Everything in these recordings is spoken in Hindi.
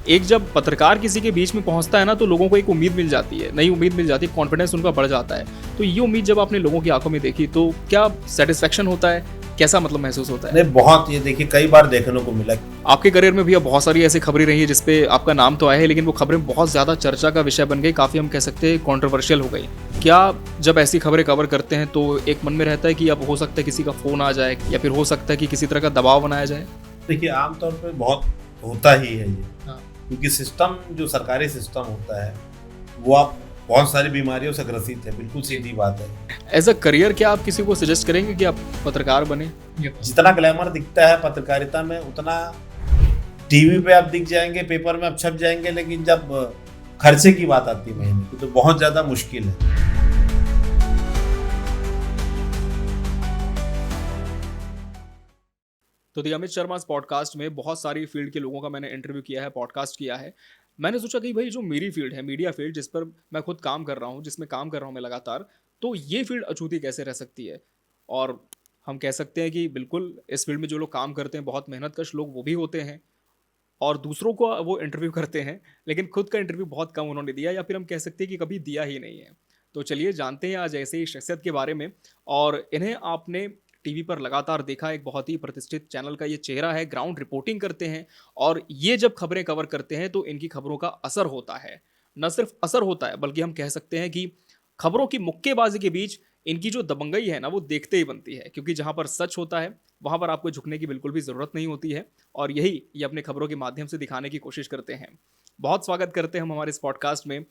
एक जब पत्रकार किसी के बीच में पहुंचता है ना, तो लोगों को एक उम्मीद मिल जाती है, नई उम्मीद मिल जाती है, कॉन्फिडेंस उनका बढ़ जाता है। तो ये उम्मीद जब आपने लोगों की आंखों में देखी, तो क्या सेटिस्फेक्शन होता है, कैसा मतलब महसूस होता है? नहीं, बहुत, ये देखिए कई बार देखने को मिला। आपके करियर में भी अब बहुत सारी ऐसी खबरें रही है जिसपे आपका नाम तो आया है, लेकिन वो खबरें बहुत ज़्यादा चर्चा का विषय बन गई, काफ़ी हम कह सकते हैं कंट्रोवर्शियल हो गई। क्या जब ऐसी खबरें कवर करते हैं तो एक मन में रहता है कि अब हो सकता है किसी का फ़ोन आ जाए, या फिर हो सकता है कि किसी तरह का दबाव बनाया जाए? देखिए आमतौर पे बहुत होता ही है ये, हाँ। क्योंकि सिस्टम, जो सरकारी सिस्टम होता है, वो आप बहुत सारी बीमारियों से ग्रसित है, बिल्कुल सीधी बात है। एज अ करियर क्या आप किसी को सजेस्ट करेंगे कि आप पत्रकार बने? जितना ग्लैमर दिखता है पत्रकारिता में, उतना टीवी पे आप दिख जाएंगे, पेपर में आप छप जाएंगे, लेकिन जब खर्चे की बात आती है महीने की, तो बहुत ज्यादा मुश्किल है। तो दी अमित शर्मा पॉडकास्ट में बहुत सारी फील्ड के लोगों का मैंने इंटरव्यू किया है, पॉडकास्ट किया है। मैंने सोचा कि भाई जो मेरी फील्ड है, मीडिया फील्ड, जिस पर मैं खुद काम कर रहा हूँ, जिसमें काम कर रहा हूँ मैं लगातार, तो ये फील्ड अछूती कैसे रह सकती है। और हम कह सकते हैं कि बिल्कुल इस फील्ड में जो लोग काम करते हैं, बहुत मेहनतकश लोग वो भी होते हैं, और दूसरों को वो इंटरव्यू करते हैं, लेकिन खुद का इंटरव्यू बहुत कम उन्होंने दिया, या फिर हम कह सकते हैं कि कभी दिया ही नहीं है। तो चलिए जानते हैं आज ऐसे ही शख्सियत के बारे में। और इन्हें आपने टीवी पर लगातार देखा, एक बहुत ही प्रतिष्ठित चैनल का ये चेहरा है, ग्राउंड रिपोर्टिंग करते हैं, और ये जब खबरें कवर करते हैं तो इनकी खबरों का असर होता है। न सिर्फ असर होता है, बल्कि हम कह सकते हैं कि खबरों की मुक्केबाजी के बीच इनकी जो दबंगई है ना, वो देखते ही बनती है, क्योंकि जहां पर सच होता है वहां पर आपको झुकने की बिल्कुल भी जरूरत नहीं होती है, और यही ये अपने खबरों के माध्यम से दिखाने की कोशिश करते हैं। बहुत स्वागत करते हैं हम हमारे इस पॉडकास्ट में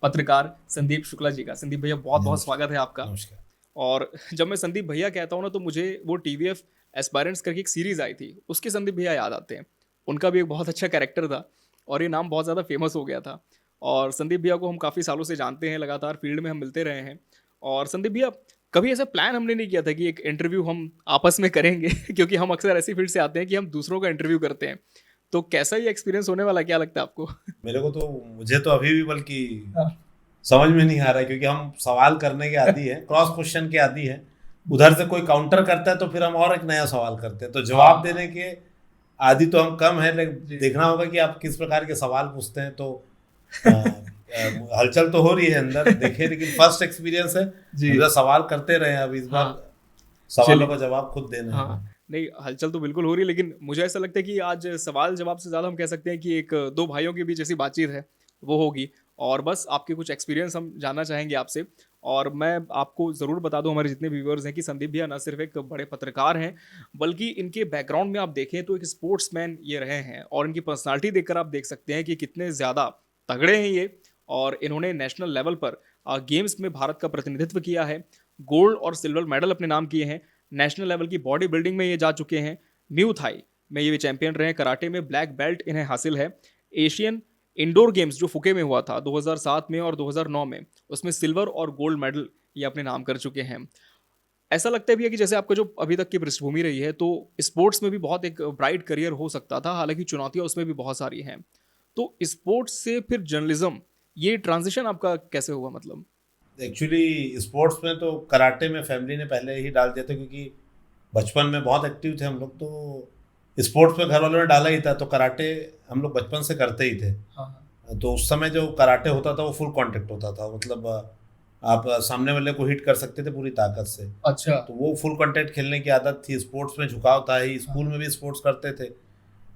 पत्रकार संदीप शुक्ला जी का। संदीप भैया, बहुत बहुत स्वागत है आपका। नमस्कार। और जब मैं संदीप भैया कहता हूँ ना, तो मुझे वो टीवीएफ एस्पायरेंट्स करके एक सीरीज आई थी, उसके संदीप भैया याद आते हैं। उनका भी एक बहुत अच्छा कैरेक्टर था, और ये नाम बहुत ज़्यादा फेमस हो गया था। और संदीप भैया को हम काफ़ी सालों से जानते हैं, लगातार फील्ड में हम मिलते रहे हैं। और संदीप भैया, कभी ऐसा प्लान हमने नहीं किया था कि एक इंटरव्यू हम आपस में करेंगे क्योंकि हम अक्सर ऐसी फील्ड से आते हैं कि हम दूसरों का इंटरव्यू करते हैं। तो कैसा ये एक्सपीरियंस होने वाला, क्या लगता है आपको? मुझे तो अभी भी बल्कि समझ में नहीं आ रहा है, क्योंकि हम सवाल करने के आदी है, क्रॉस क्वेश्चन के आदी है। उधर से कोई काउंटर करता है तो फिर हम और एक नया सवाल करते हैं, तो जवाब देने के आदी तो हम कम है, लेकिन देखना होगा कि आप किस प्रकार के सवाल पूछते हैं। तो हलचल तो हो रही है अंदर, देखे, लेकिन फर्स्ट एक्सपीरियंस है जी। सवाल करते रहे, अब इस बार सवालों का जवाब खुद देना है। नहीं, हलचल तो बिल्कुल हो रही है, लेकिन मुझे ऐसा लगता है कि आज सवाल जवाब से ज़्यादा हम कह सकते हैं कि एक दो भाइयों के बीच ऐसी बातचीत है, वो होगी। और बस आपके कुछ एक्सपीरियंस हम जानना चाहेंगे आपसे। और मैं आपको ज़रूर बता दूं, हमारे जितने व्यूअर्स हैं, कि संदीप भैया न सिर्फ एक बड़े पत्रकार हैं, बल्कि इनके बैकग्राउंड में आप देखें तो एक स्पोर्ट्समैन ये रहे हैं। और इनकी पर्सनालिटी देखकर आप देख सकते हैं कि कितने ज़्यादा तगड़े हैं ये। और इन्होंने नेशनल लेवल पर गेम्स में भारत का प्रतिनिधित्व किया है, गोल्ड और सिल्वर मेडल अपने नाम किए हैं। नेशनल लेवल की बॉडी बिल्डिंग में ये जा चुके हैं, म्यू थाई में ये चैंपियन रहे, कराटे में ब्लैक बेल्ट इन्हें हासिल है। एशियन इंडोर गेम्स जो फुके में हुआ था 2007 में और 2009 में, उसमें सिल्वर और गोल्ड मेडल ये अपने नाम कर चुके हैं। ऐसा लगता है भी है कि जैसे आपका जो अभी तक की पृष्ठभूमि रही है, तो स्पोर्ट्स में भी बहुत एक ब्राइट करियर हो सकता था, हालांकि चुनौतियां उसमें भी बहुत सारी हैं। तो स्पोर्ट्स से फिर जर्नलिज्म, ये ट्रांजिशन आपका कैसे हुआ? मतलब एक्चुअली स्पोर्ट्स में तो कराटे में फैमिली ने पहले ही डाल दिया था, क्योंकि बचपन में बहुत एक्टिव थे हम लोग, तो स्पोर्ट्स में घर वालों ने डाला ही था, तो कराटे हम लोग बचपन से करते ही थे। हाँ। तो उस समय जो कराटे होता था वो फुल कांटेक्ट होता था, मतलब आप सामने वाले को हिट कर सकते थे पूरी ताकत से। अच्छा। तो वो फुल कांटेक्ट खेलने की आदत थी, स्पोर्ट्स में झुकाव था ही, स्कूल में भी स्पोर्ट्स करते थे।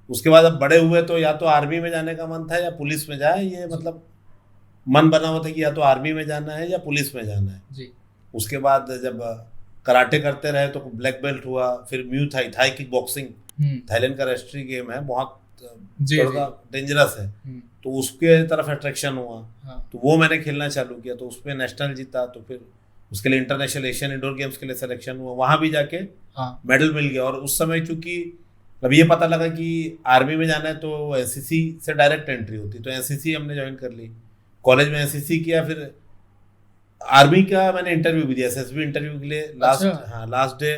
उसके बाद अब बड़े हुए तो या तो आर्मी में जाने का मन था या पुलिस में जाए, ये मतलब मन बना हुआ था कि या तो आर्मी में जाना है या पुलिस में जाना है जी। उसके बाद जब कराटे करते रहे तो ब्लैक बेल्ट हुआ, फिर muay Thai, Thai kickboxing Thailand का राष्ट्रीय गेम है, बहुत थोड़ा डेंजरस है, तो उसके तरफ अट्रैक्शन हुआ। हाँ। तो वो मैंने खेलना चालू किया, तो उसमें नेशनल जीता, तो फिर उसके लिए इंटरनेशनल एशियन इंडोर गेम्स के लिए सिलेक्शन हुआ, वहाँ भी जाके मेडल मिल गया। और उस समय चूंकि अब ये पता लगा कि आर्मी में जाना है तो एनसीसी से डायरेक्ट एंट्री होती, तो एनसीसी हमने ज्वाइन कर ली, कॉलेज में एनसीसी किया, फिर आर्मी का मैंने इंटरव्यू भी दिया, एसएसबी इंटरव्यू के लिए। लास्ट डे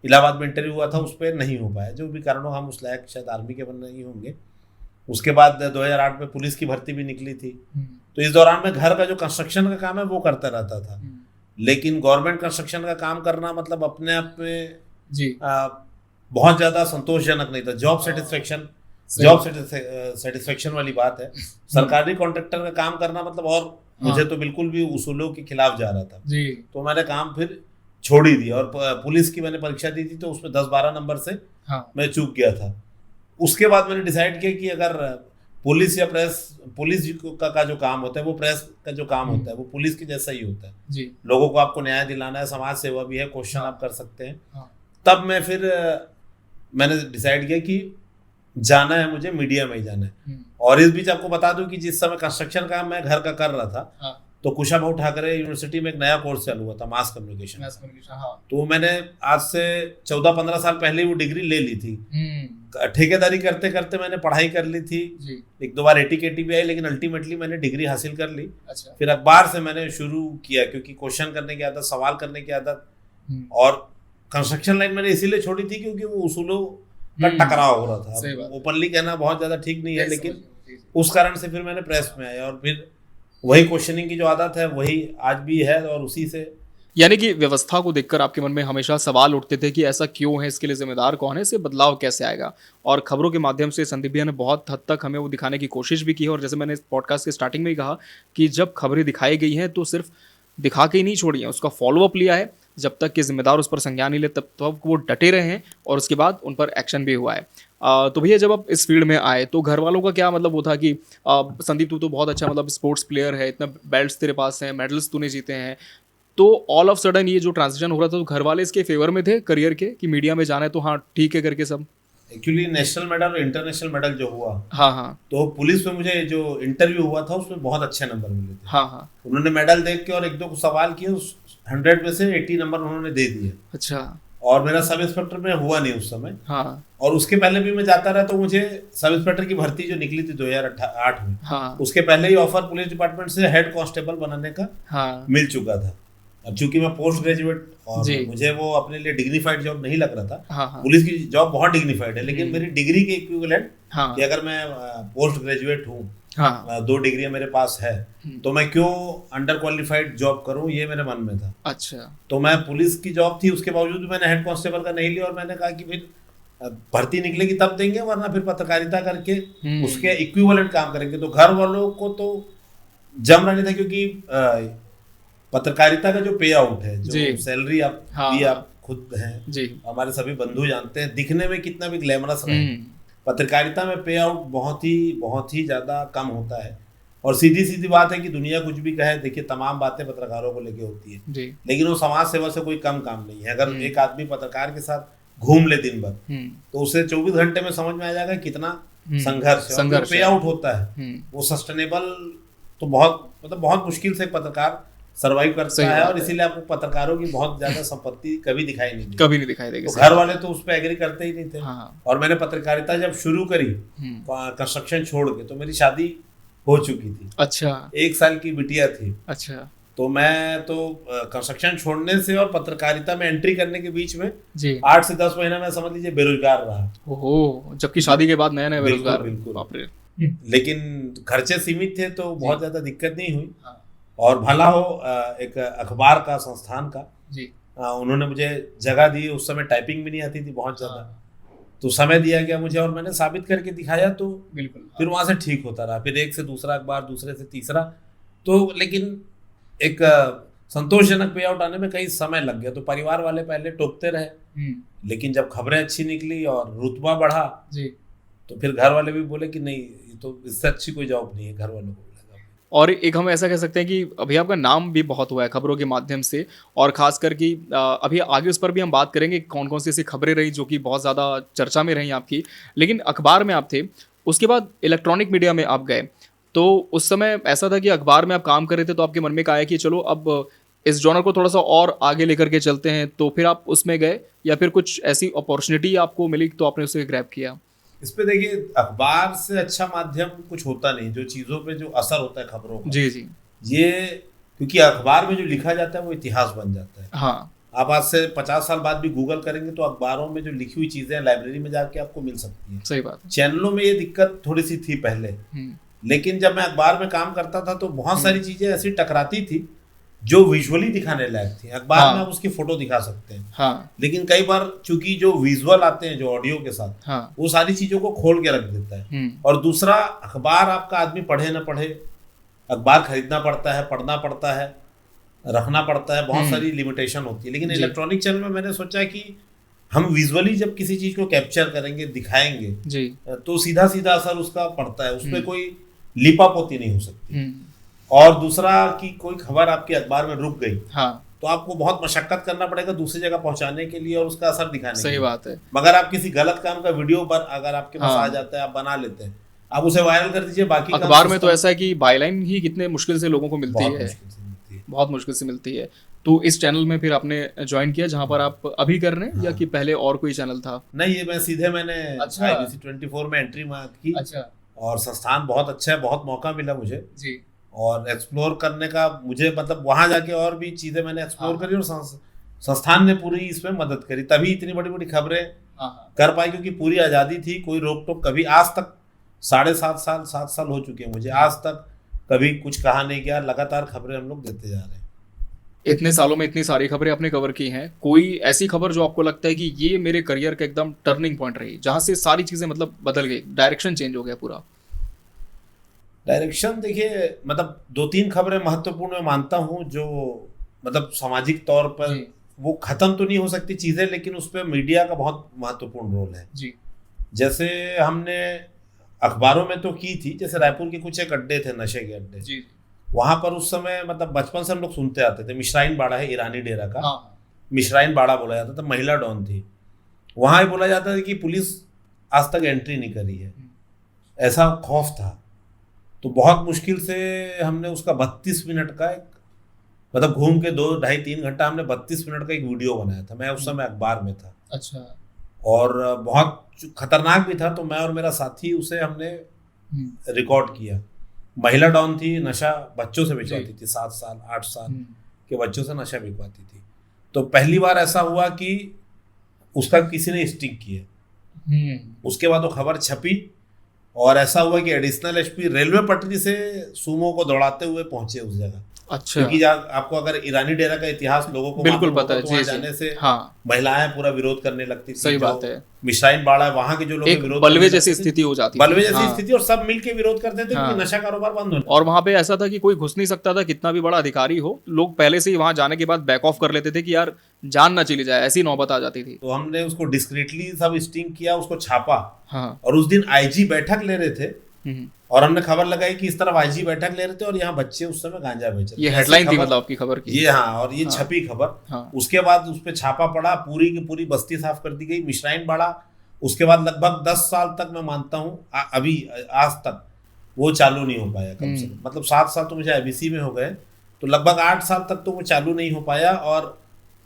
इलाहाबाद में इंटरव्यू हुआ था, उस पर नहीं हो पाया, जो भी कारणों हम उस लायक शायद आर्मी के बनने नहीं होंगे। उसके बाद 2008 में पुलिस की भर्ती भी निकली थी, तो इस दौरान में घर का जो कंस्ट्रक्शन का काम है वो करता रहता था। लेकिन गवर्नमेंट कंस्ट्रक्शन का काम करना मतलब अपने आप में जी बहुत ज़्यादा संतोषजनक नहीं था, जॉब सेटिस्फेक्शन जॉब सेटिस्फेक्शन वाली बात है। सरकारी कॉन्ट्रैक्टर का काम करना मतलब, और मुझे तो बिल्कुल भी उसूलों के खिलाफ जा रहा था जी। तो मैंने काम फिर छोड़ ही दिया। और पुलिस की मैंने परीक्षा दी थी तो उसमें 10-12 नंबर से मैं चूक गया था। उसके बाद मैंने डिसाइड किया कि अगर पुलिस या प्रेस, पुलिस का जो काम होता है वो प्रेस का जो काम होता है वो पुलिस के जैसा ही होता है जी। लोगों को आपको न्याय दिलाना है, समाज सेवा भी है, क्वेश्चन आप कर सकते हैं। तब मैं फिर मैंने डिसाइड किया कि जाना है मुझे, मीडिया में ही जाना है। और इस बीच आपको बता दूं कि जिस समय कंस्ट्रक्शन का मैं घर का कर रहा था तो कुशाभाऊ ठाकरे यूनिवर्सिटी में एक नया कोर्स चालू हुआ था, मास कम्युनिकेशन। तो मैंने आज से 14-15 साल पहले वो डिग्री ले ली थी। ठेकेदारी करते करते मैंने पढ़ाई कर ली थी। 1-2 बार AT-KT भी आई, लेकिन अल्टीमेटली मैंने डिग्री हासिल कर ली। अच्छा। फिर अखबार से मैंने शुरू किया क्योंकि क्वेश्चन करने की आदत, सवाल करने की आदत। और कंस्ट्रक्शन लाइन मैंने इसीलिए छोड़ी थी क्योंकि वो उसूलों का टकराव हो रहा था। ओपनली कहना बहुत ज्यादा ठीक नहीं है, लेकिन उस कारण से फिर मैंने प्रेस में आया और फिर वही क्वेश्चनिंग की जो आदत है वही आज भी है। और उसी से, यानी कि व्यवस्था को देखकर आपके मन में हमेशा सवाल उठते थे कि ऐसा क्यों है, इसके लिए जिम्मेदार कौन है, इससे बदलाव कैसे आएगा। और खबरों के माध्यम से संदीप भैया ने बहुत हद तक हमें वो दिखाने की कोशिश भी की है। और जैसे मैंने इस पॉडकास्ट के स्टार्टिंग में ही कहा कि जब खबरें दिखाई गई हैं तो सिर्फ दिखा के ही नहीं छोड़ी हैं, उसका फॉलोअप लिया है। जब तक कि जिम्मेदार उस पर संज्ञान नहीं ले तब तक वो डटे रहे हैं और उसके बाद उन पर एक्शन भी हुआ है। तो भैया जब आप इस फील्ड में आए तो घर वालों का क्या मतलब वो था कि संदीप तू तो बहुत अच्छा मतलब स्पोर्ट्स प्लेयर है, इतना बेल्ट्स तेरे पास हैं, मेडल्स तूने जीते हैं, तो ऑल ऑफ सडन ये जो ट्रांजिशन हो रहा था तो घर वाले इसके फेवर में थे करियर के कि मीडिया में जाना है तो हाँ ठीक है करके सब? एक्चुअली नेशनल मेडल और इंटरनेशनल मेडल जो हुआ, हाँ, तो पुलिस में मुझे जो इंटरव्यू हुआ था उसमें बहुत अच्छे नंबर मिले थे। हाँ। उन्होंने मेडल देख के और 1-2 सवाल किए, 100 में से 80 नंबर उन्होंने दे दिए। अच्छा। और मेरा सब इंस्पेक्टर में हुआ नहीं उस समय। हाँ। और उसके पहले भी मैं जाता रहा, तो मुझे सब इंस्पेक्टर की भर्ती जो निकली थी 2008 में, हाँ। उसके पहले ही ऑफर पुलिस डिपार्टमेंट से हेड कांस्टेबल बनाने का मिल चुका था। अब चूंकि मैं पोस्ट ग्रेजुएट और मुझे वो अपने लिए डिग्निफाइड जॉब नहीं लग रहा था। पुलिस की जॉब बहुत डिग्निफाइड है, लेकिन मेरी डिग्री के इक्विवेलेंट कि अगर मैं पोस्ट ग्रेजुएट हूँ, 2 डिग्रियां मेरे पास है, तो मैं क्यों अंडर क्वालिफाइड जॉब करूं, ये मेरे मन में था। अच्छा। तो मैं पुलिस की जॉब थी, उसके बावजूद मैंने हेड कांस्टेबल का नहीं लिया और मैंने कहा कि फिर भर्ती निकलेगी तब देंगे, वरना फिर पत्रकारिता करके उसके इक्विवेलेंट काम करेंगे। तो घर वालों को तो जम रहा नहीं था, क्योंकि पत्रकारिता का जो पे आउट है, जो सैलरी आप खुद हैं, हमारे सभी बंधु जानते हैं, दिखने में कितना भी ग्लैमरस रहे, पत्रकारिता में पे आउट बहुत ही ज्यादा कम होता है। और सीधी सीधी बात है कि दुनिया कुछ भी कहे, देखिए तमाम बातें पत्रकारों को लेके होती है, लेकिन वो समाज सेवा से कोई कम काम नहीं है। अगर एक आदमी पत्रकार के साथ घूम ले दिन भर, तो उसे 24 घंटे में समझ में आ जाएगा कितना संघर्ष है। पे आउट होता है वो सस्टेनेबल तो बहुत मुश्किल से पत्रकार सर्वाइव करता है। और इसीलिए आपको पत्रकारों की बहुत ज्यादा संपत्ति कभी दिखाई नहीं देगी। तो घर वाले तो उस पर एग्री करते ही नहीं थे। और मैंने पत्रकारिता जब शुरू करी कंस्ट्रक्शन छोड़ के, तो मेरी शादी हो चुकी थी। अच्छा। 1 साल की बिटिया थी। अच्छा। तो मैं तो कंस्ट्रक्शन छोड़ने से और पत्रकारिता में एंट्री करने के बीच में 8 से 10 महीना मैं समझ लीजिए बेरोजगार रहा। ओहो, जबकि शादी के बाद नया बेरोजगार। बिल्कुल। लेकिन खर्चे सीमित थे तो बहुत ज्यादा दिक्कत नहीं हुई। और भला हो एक अखबार का, संस्थान का जी, उन्होंने मुझे जगह दी। उस समय टाइपिंग भी नहीं आती थी बहुत ज्यादा, तो समय दिया गया मुझे और मैंने साबित करके दिखाया। तो बिल्कुल फिर वहां से ठीक होता रहा, फिर 1 से दूसरा अखबार, दूसरे से तीसरा। तो लेकिन एक संतोषजनक पे आउट आने में कई समय लग गया। तो परिवार वाले पहले टोकते रहे, लेकिन जब खबरें अच्छी निकली और रुतबा बढ़ा जी, तो फिर घर वाले भी बोले कि नहीं, ये तो इससे अच्छी कोई जॉब नहीं है। घर वालों को और एक हम ऐसा कह सकते हैं कि अभी आपका नाम भी बहुत हुआ है खबरों के माध्यम से, और खासकर कि अभी आगे उस पर भी हम बात करेंगे कौन कौन सी ऐसी खबरें रही जो कि बहुत ज़्यादा चर्चा में रही आपकी। लेकिन अखबार में आप थे, उसके बाद इलेक्ट्रॉनिक मीडिया में आप गए, तो उस समय ऐसा था कि अखबार में आप काम कर रहे थे तो आपके मन में आया कि चलो अब इस जॉनर को थोड़ा सा और आगे लेकर के चलते हैं, तो फिर आप उसमें गए या फिर कुछ ऐसी अपॉर्चुनिटी आपको मिली तो आपने उसे ग्रैब किया? इस पे देखिए, अखबार से अच्छा माध्यम कुछ होता नहीं। जो चीजों पे जो असर होता है खबरों का, जी, ये क्योंकि अखबार में जो लिखा जाता है वो इतिहास बन जाता है। हाँ। आप आज से 50 साल बाद भी गूगल करेंगे तो अखबारों में जो लिखी हुई चीजें लाइब्रेरी में जाके आपको मिल सकती है। सही बात है। चैनलों में ये दिक्कत थोड़ी सी थी पहले, लेकिन जब मैं अखबार में काम करता था तो बहुत सारी चीजें ऐसी टकराती थी जो विजुअली दिखाने लायक थी। अखबार हाँ। में आप उसकी फोटो दिखा सकते हैं, हाँ। लेकिन कई बार चूंकि जो विजुअल आते हैं जो ऑडियो के साथ, हाँ। वो सारी चीजों को खोल के रख देता है। और दूसरा, अखबार आपका आदमी पढ़े ना पढ़े, अखबार खरीदना पड़ता है, पढ़ना पड़ता है, रखना पड़ता है, बहुत सारी लिमिटेशन होती है। लेकिन जी। इलेक्ट्रॉनिक चैनल में मैंने सोचा कि हम विजुअली जब किसी चीज को कैप्चर करेंगे, दिखाएंगे, जी। तो सीधा सीधा असर उसका पड़ता है, उसमें कोई लिपापोती नहीं हो सकती। हम्म। और दूसरा कि कोई खबर आपके अखबार में रुक गई, हाँ। तो आपको बहुत मशक्कत करना पड़ेगा दूसरी जगह पहुंचाने के लिए और उसका असर दिखाने के सही लिए। बात है। मगर आप किसी गलत काम का वीडियो पर अगर आपके पास हाँ। आ जाता है, आप बना लेते हैं, आप उसे वायरल कर दीजिए, बाकी काम अखबार में तो सिस्टम ऐसा है कि बायलाइन ही कितने मुश्किल से लोगों को मिलती बहुत है, मुश्किल से मिलती है। बहुत मुश्किल से मिलती है। तो इस चैनल में फिर आपने ज्वाइन किया जहाँ पर आप अभी कर रहे हैं, या कि पहले और कोई चैनल था? नहीं, ये मैंने अच्छा। IBC 24 में एंट्री की। अच्छा। और संस्थान बहुत अच्छा है, बहुत मौका मिला मुझे जी। और एक्सप्लोर करने का। मुझे मतलब वहां जाके और भी चीजें मैंने एक्सप्लोर हाँ। करी और संस्थान ने पूरी इसमें मदद करी, तभी इतनी बड़ी बड़ी खबरें हाँ। कर पाई, क्योंकि पूरी आज़ादी थी, कोई रोक टोक कभी आज तक 7.5 साल हो चुके हैं मुझे, आज तक कभी कुछ कहा नहीं गया। लगातार खबरें हम लोग देते जा रहे हैं। इतने सालों में इतनी सारी खबरें आपने कवर की हैं, कोई ऐसी खबर जो आपको लगता है कि ये मेरे करियर का एकदम टर्निंग पॉइंट रही, जहाँ से सारी चीजें मतलब बदल गई, डायरेक्शन चेंज हो गया पूरा? डायरेक्शन देखिए, मतलब 2-3 खबरें महत्वपूर्ण मैं मानता हूँ, जो मतलब सामाजिक तौर पर जी। वो खत्म तो नहीं हो सकती चीजें, लेकिन उस पर मीडिया का बहुत महत्वपूर्ण रोल है। जी। जैसे हमने अखबारों में तो की थी, जैसे रायपुर के कुछ एक अड्डे थे, नशे के अड्डे। जी। वहां पर उस समय मतलब बचपन से हम लोग सुनते आते थे, मिश्राइन बाड़ा है ईरानी डेरा का, हाँ। मिश्राइन बाड़ा बोला जाता था, महिला डॉन थी। वहां बोला जाता था कि पुलिस आज तक एंट्री नहीं करी है, ऐसा खौफ था। तो बहुत मुश्किल से हमने उसका 32 मिनट का एक, मतलब घूम के 2 ढाई 3 घंटा हमने 32 मिनट का एक वीडियो बनाया था। मैं उस समय अखबार में था। अच्छा। और बहुत खतरनाक भी था, तो मैं और मेरा साथी उसे हमने रिकॉर्ड किया। महिला डॉन थी, नशा बच्चों से बिकवाती थी, 7 साल 8 साल के बच्चों से नशा बिकवाती थी। तो पहली बार ऐसा हुआ कि उसका किसी ने स्टिंग किया। उसके बाद वो खबर छपी और ऐसा हुआ कि एडिशनल एसपी रेलवे पटरी से सुमो को दौड़ाते हुए पहुंचे उस जगह। अच्छा। क्योंकि आपको अगर ईरानी डेरा का इतिहास लोगों को बिल्कुल मालूम पता होगा, है। तो जी, वहां जी। जाने से हाँ। महिलाएं पूरा विरोध करने लगती थी। सही बात है। मिश्राइन बाड़ा है, वहां के जो लोग एक विरोध बलवे करने जैसी लगते थे। स्थिति हो जाती थी। बलवे जैसी हाँ। स्थिति, और सब मिलके विरोध करते थे, हाँ। क्योंकि नशा कारोबार बंद होने। और वहां पे ऐसा था कि कोई घुस नहीं सकता था, कितना भी बड़ा अधिकारी हो, लोग पहले से ही वहां जाने के बाद बैक ऑफ कर लेते थे कि यार जान ना चली जाए, ऐसी नौबत आ जाती थी। तो हमने उसको डिस्क्रीटली सब स्टिंग किया, उसको छापा। हाँ। और उस दिन IG बैठक ले रहे थे, हम्म। और हमने खबर लगाई कि इस तरफ IG बैठक ले रहे थे और यहाँ बच्चे उस समय गांजा बेच रहे थे। ये ऐसी हेडलाइन थी खबर- मतलब आपकी खबर की? ये हाँ, और ये हाँ। छपी खबर। हाँ। उसके बाद उस पर छापा पड़ा, पूरी की पूरी बस्ती साफ कर दी गई, मिश्राइन बाड़ा। उसके बाद लगभग 10 साल तक मैं मानता हूँ, अभी आज तक वो चालू नहीं हो पाया कम से कम। मतलब 7 साल तो मुझे IBC में हो गए, तो लगभग 8 साल तक तो वो चालू नहीं हो पाया। और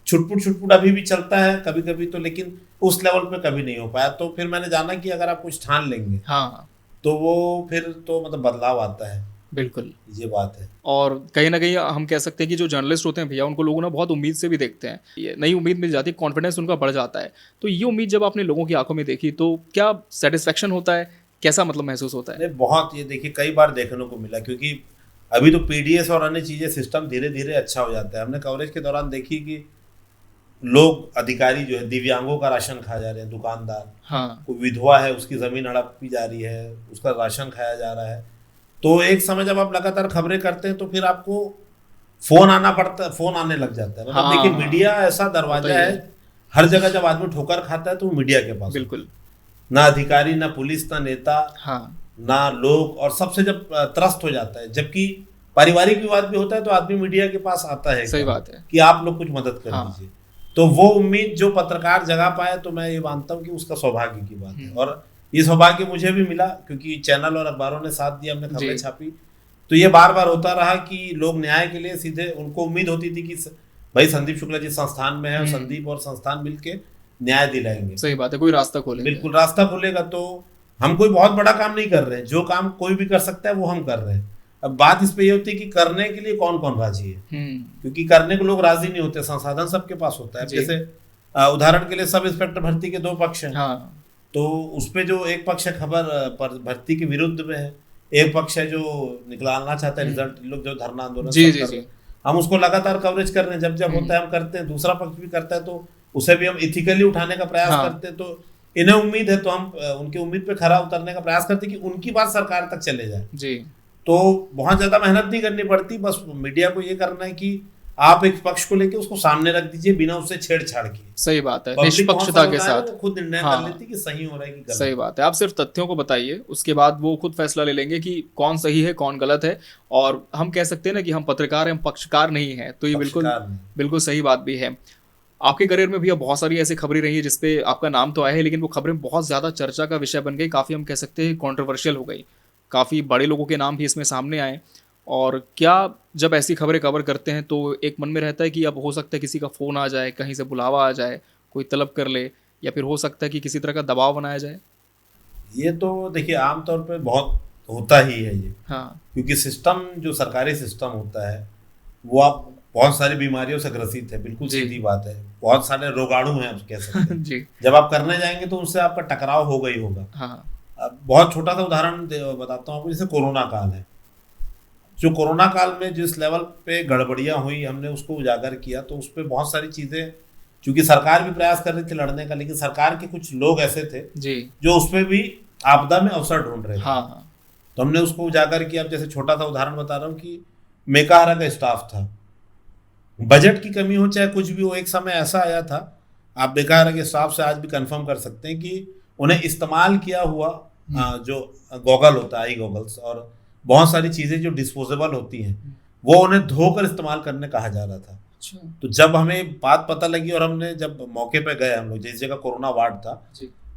छुटपुट अभी भी चलता है कभी कभी तो, लेकिन उस लेवल पे कभी नहीं हो पाया। तो फिर मैंने जाना कि अगर आप कुछ ठान लेंगे, हाँ, तो वो फिर तो मतलब बदलाव आता है। बिल्कुल। ये बात है। और कहीं ना कहीं हम कह सकते हैं कि जो जर्नलिस्ट होते हैं भैया, उनको लोगों ना बहुत उम्मीद से भी देखते हैं, ये नई उम्मीद मिल जाती है, कॉन्फिडेंस उनका बढ़ जाता है। तो ये उम्मीद जब आपने लोगों की आंखों में देखी, तो क्या सेटिस्फेक्शन होता है, कैसा मतलब महसूस होता है? नहीं, बहुत, ये देखिए कई बार देखने को मिला, क्योंकि अभी तो PDS और अन्य चीज़ें सिस्टम धीरे धीरे अच्छा हो जाता है। हमने कवरेज के दौरान देखी कि लोग, अधिकारी जो है, दिव्यांगों का राशन खा जा रहे हैं, दुकानदार, हाँ। कोई विधवा है उसकी ज़मीन हड़पी जा रही है, उसका राशन खाया जा रहा है। तो एक समय जब आप लगातार खबरें करते हैं, तो फिर आपको फोन आने लग जाता है। मतलब हाँ, देखिए, मीडिया ऐसा दरवाजा होता ही है, हर जगह जब आदमी ठोकर खाता है तो वो मीडिया के पास, बिल्कुल। ना अधिकारी, ना पुलिस, ना नेता, हाँ। ना लोग। और सबसे जब त्रस्त हो जाता है, जबकि पारिवारिक विवाद भी होता है, तो आदमी मीडिया के पास आता है। सही बात है कि आप लोग कुछ मदद कर हाँ। दीजिए। तो वो उम्मीद जो पत्रकार जगा पाए, तो मैं ये मानता हूँ कि उसका सौभाग्य की बात है। और ये सौभाग्य मुझे भी मिला, क्योंकि चैनल और अखबारों ने साथ दिया, हमने खबरें छापी। तो ये बार बार होता रहा कि लोग न्याय के लिए सीधे, उनको उम्मीद होती थी कि भाई संदीप शुक्ला जी संस्थान में है, और संदीप और संस्थान मिलके न्याय दिलाएंगे। सही बात है, कोई रास्ता खोलेंगे। बिल्कुल, रास्ता खुलेगा। तो हम कोई बहुत बड़ा काम नहीं कर रहे हैं, जो काम कोई भी कर सकता है वो हम कर रहे हैं। अब बात इस पे ये होती है कि करने के लिए कौन कौन राजी है, क्योंकि करने को लोग राजी नहीं होते, संसाधन सबके पास होता है। जैसे उदाहरण के लिए सब इंस्पेक्टर भर्ती के 2 पक्ष हैं। हाँ। तो उसपे जो एक पक्ष है खबर पर भर्ती के विरुद्ध में है, एक पक्ष है जो निकालना चाहता है रिजल्ट, लोग जो धरना आंदोलन जी, सब जी, कर जी। रहे हैं। हम उसको लगातार कवरेज कर रहे हैं, जब जब होता है हम करते हैं, दूसरा पक्ष भी करता है तो उसे भी हम इथिकली उठाने का प्रयास करते हैं। तो इन्हें उम्मीद है तो हम उनकी उम्मीद पे खरा उतरने का प्रयास करते हैं कि उनकी बात सरकार तक चले जाए जी। तो बहुत ज्यादा मेहनत नहीं करनी पड़ती, बस मीडिया को ये करना है कि आप एक पक्ष को लेके उसको सामने रख दीजिए बिना उससे छेड़छाड़ किए। सही बात है, निष्पक्षता के साथ खुद निर्णय कर लेती कि सही हो रहा है कि गलत। सही बात है, आप सिर्फ तथ्यों को बताइए, उसके बाद वो खुद फैसला ले लेंगे कि कौन सही है कौन गलत है। और हम कह सकते हैं ना कि हम पत्रकार हैं, हम पक्षकार नहीं है, तो ये बिल्कुल सही बात भी है। आपके करियर में भी अब बहुत सारी ऐसी खबरें रही है जिसपे आपका नाम तो आया है, लेकिन वो खबरें बहुत ज्यादा चर्चा का विषय बन गई, काफी हम कह सकते हैं कॉन्ट्रोवर्शियल हो गई, काफी बड़े लोगों के नाम भी इसमें सामने आए। और क्या जब ऐसी खबरें कवर करते हैं तो एक मन में रहता है कि अब हो सकता है किसी का फ़ोन आ जाए, कहीं से बुलावा आ जाए, कोई तलब कर ले, या फिर हो सकता है कि किसी तरह का दबाव बनाया जाए? ये तो देखिए आमतौर पे बहुत होता ही है ये। हाँ, क्योंकि सिस्टम जो सरकारी सिस्टम होता है वो आप बहुत सारी बीमारियों से ग्रसित है, बिल्कुल सीधी बात है, बहुत सारे रोगाणु हैं आप कह सकते हैं। जी। जब आप करने जाएंगे तो उनसे आपका टकराव होगा ही होगा। हाँ, अब बहुत छोटा सा उदाहरण बताता हूँ आपको, जैसे कोरोना काल है। जो कोरोना काल में जिस लेवल पे गड़बड़ियां हुई हमने उसको उजागर किया, तो उस पर बहुत सारी चीज़ें, क्योंकि सरकार भी प्रयास कर रही थी लड़ने का, लेकिन सरकार के कुछ लोग ऐसे थे जी, जो उस पर भी आपदा में अवसर ढूंढ रहे थे। हाँ, तो हमने उसको उजागर किया। अब जैसे छोटा सा उदाहरण बता रहा हूँ कि मेकाहारा का स्टाफ था, बजट की कमी हो चाहे कुछ भी हो, एक समय ऐसा आया था, आप मेकाहारा के स्टाफ से आज भी कंफर्म कर सकते हैं कि उन्हें इस्तेमाल किया हुआ जो गॉगल होता है, आई गॉगल्स, और बहुत सारी चीज़ें जो डिस्पोजेबल होती हैं, वो उन्हें धोकर इस्तेमाल करने कहा जा रहा था। तो जब हमें बात पता लगी और हमने जब मौके पे गए, हम लोग जिस जगह कोरोना वार्ड था,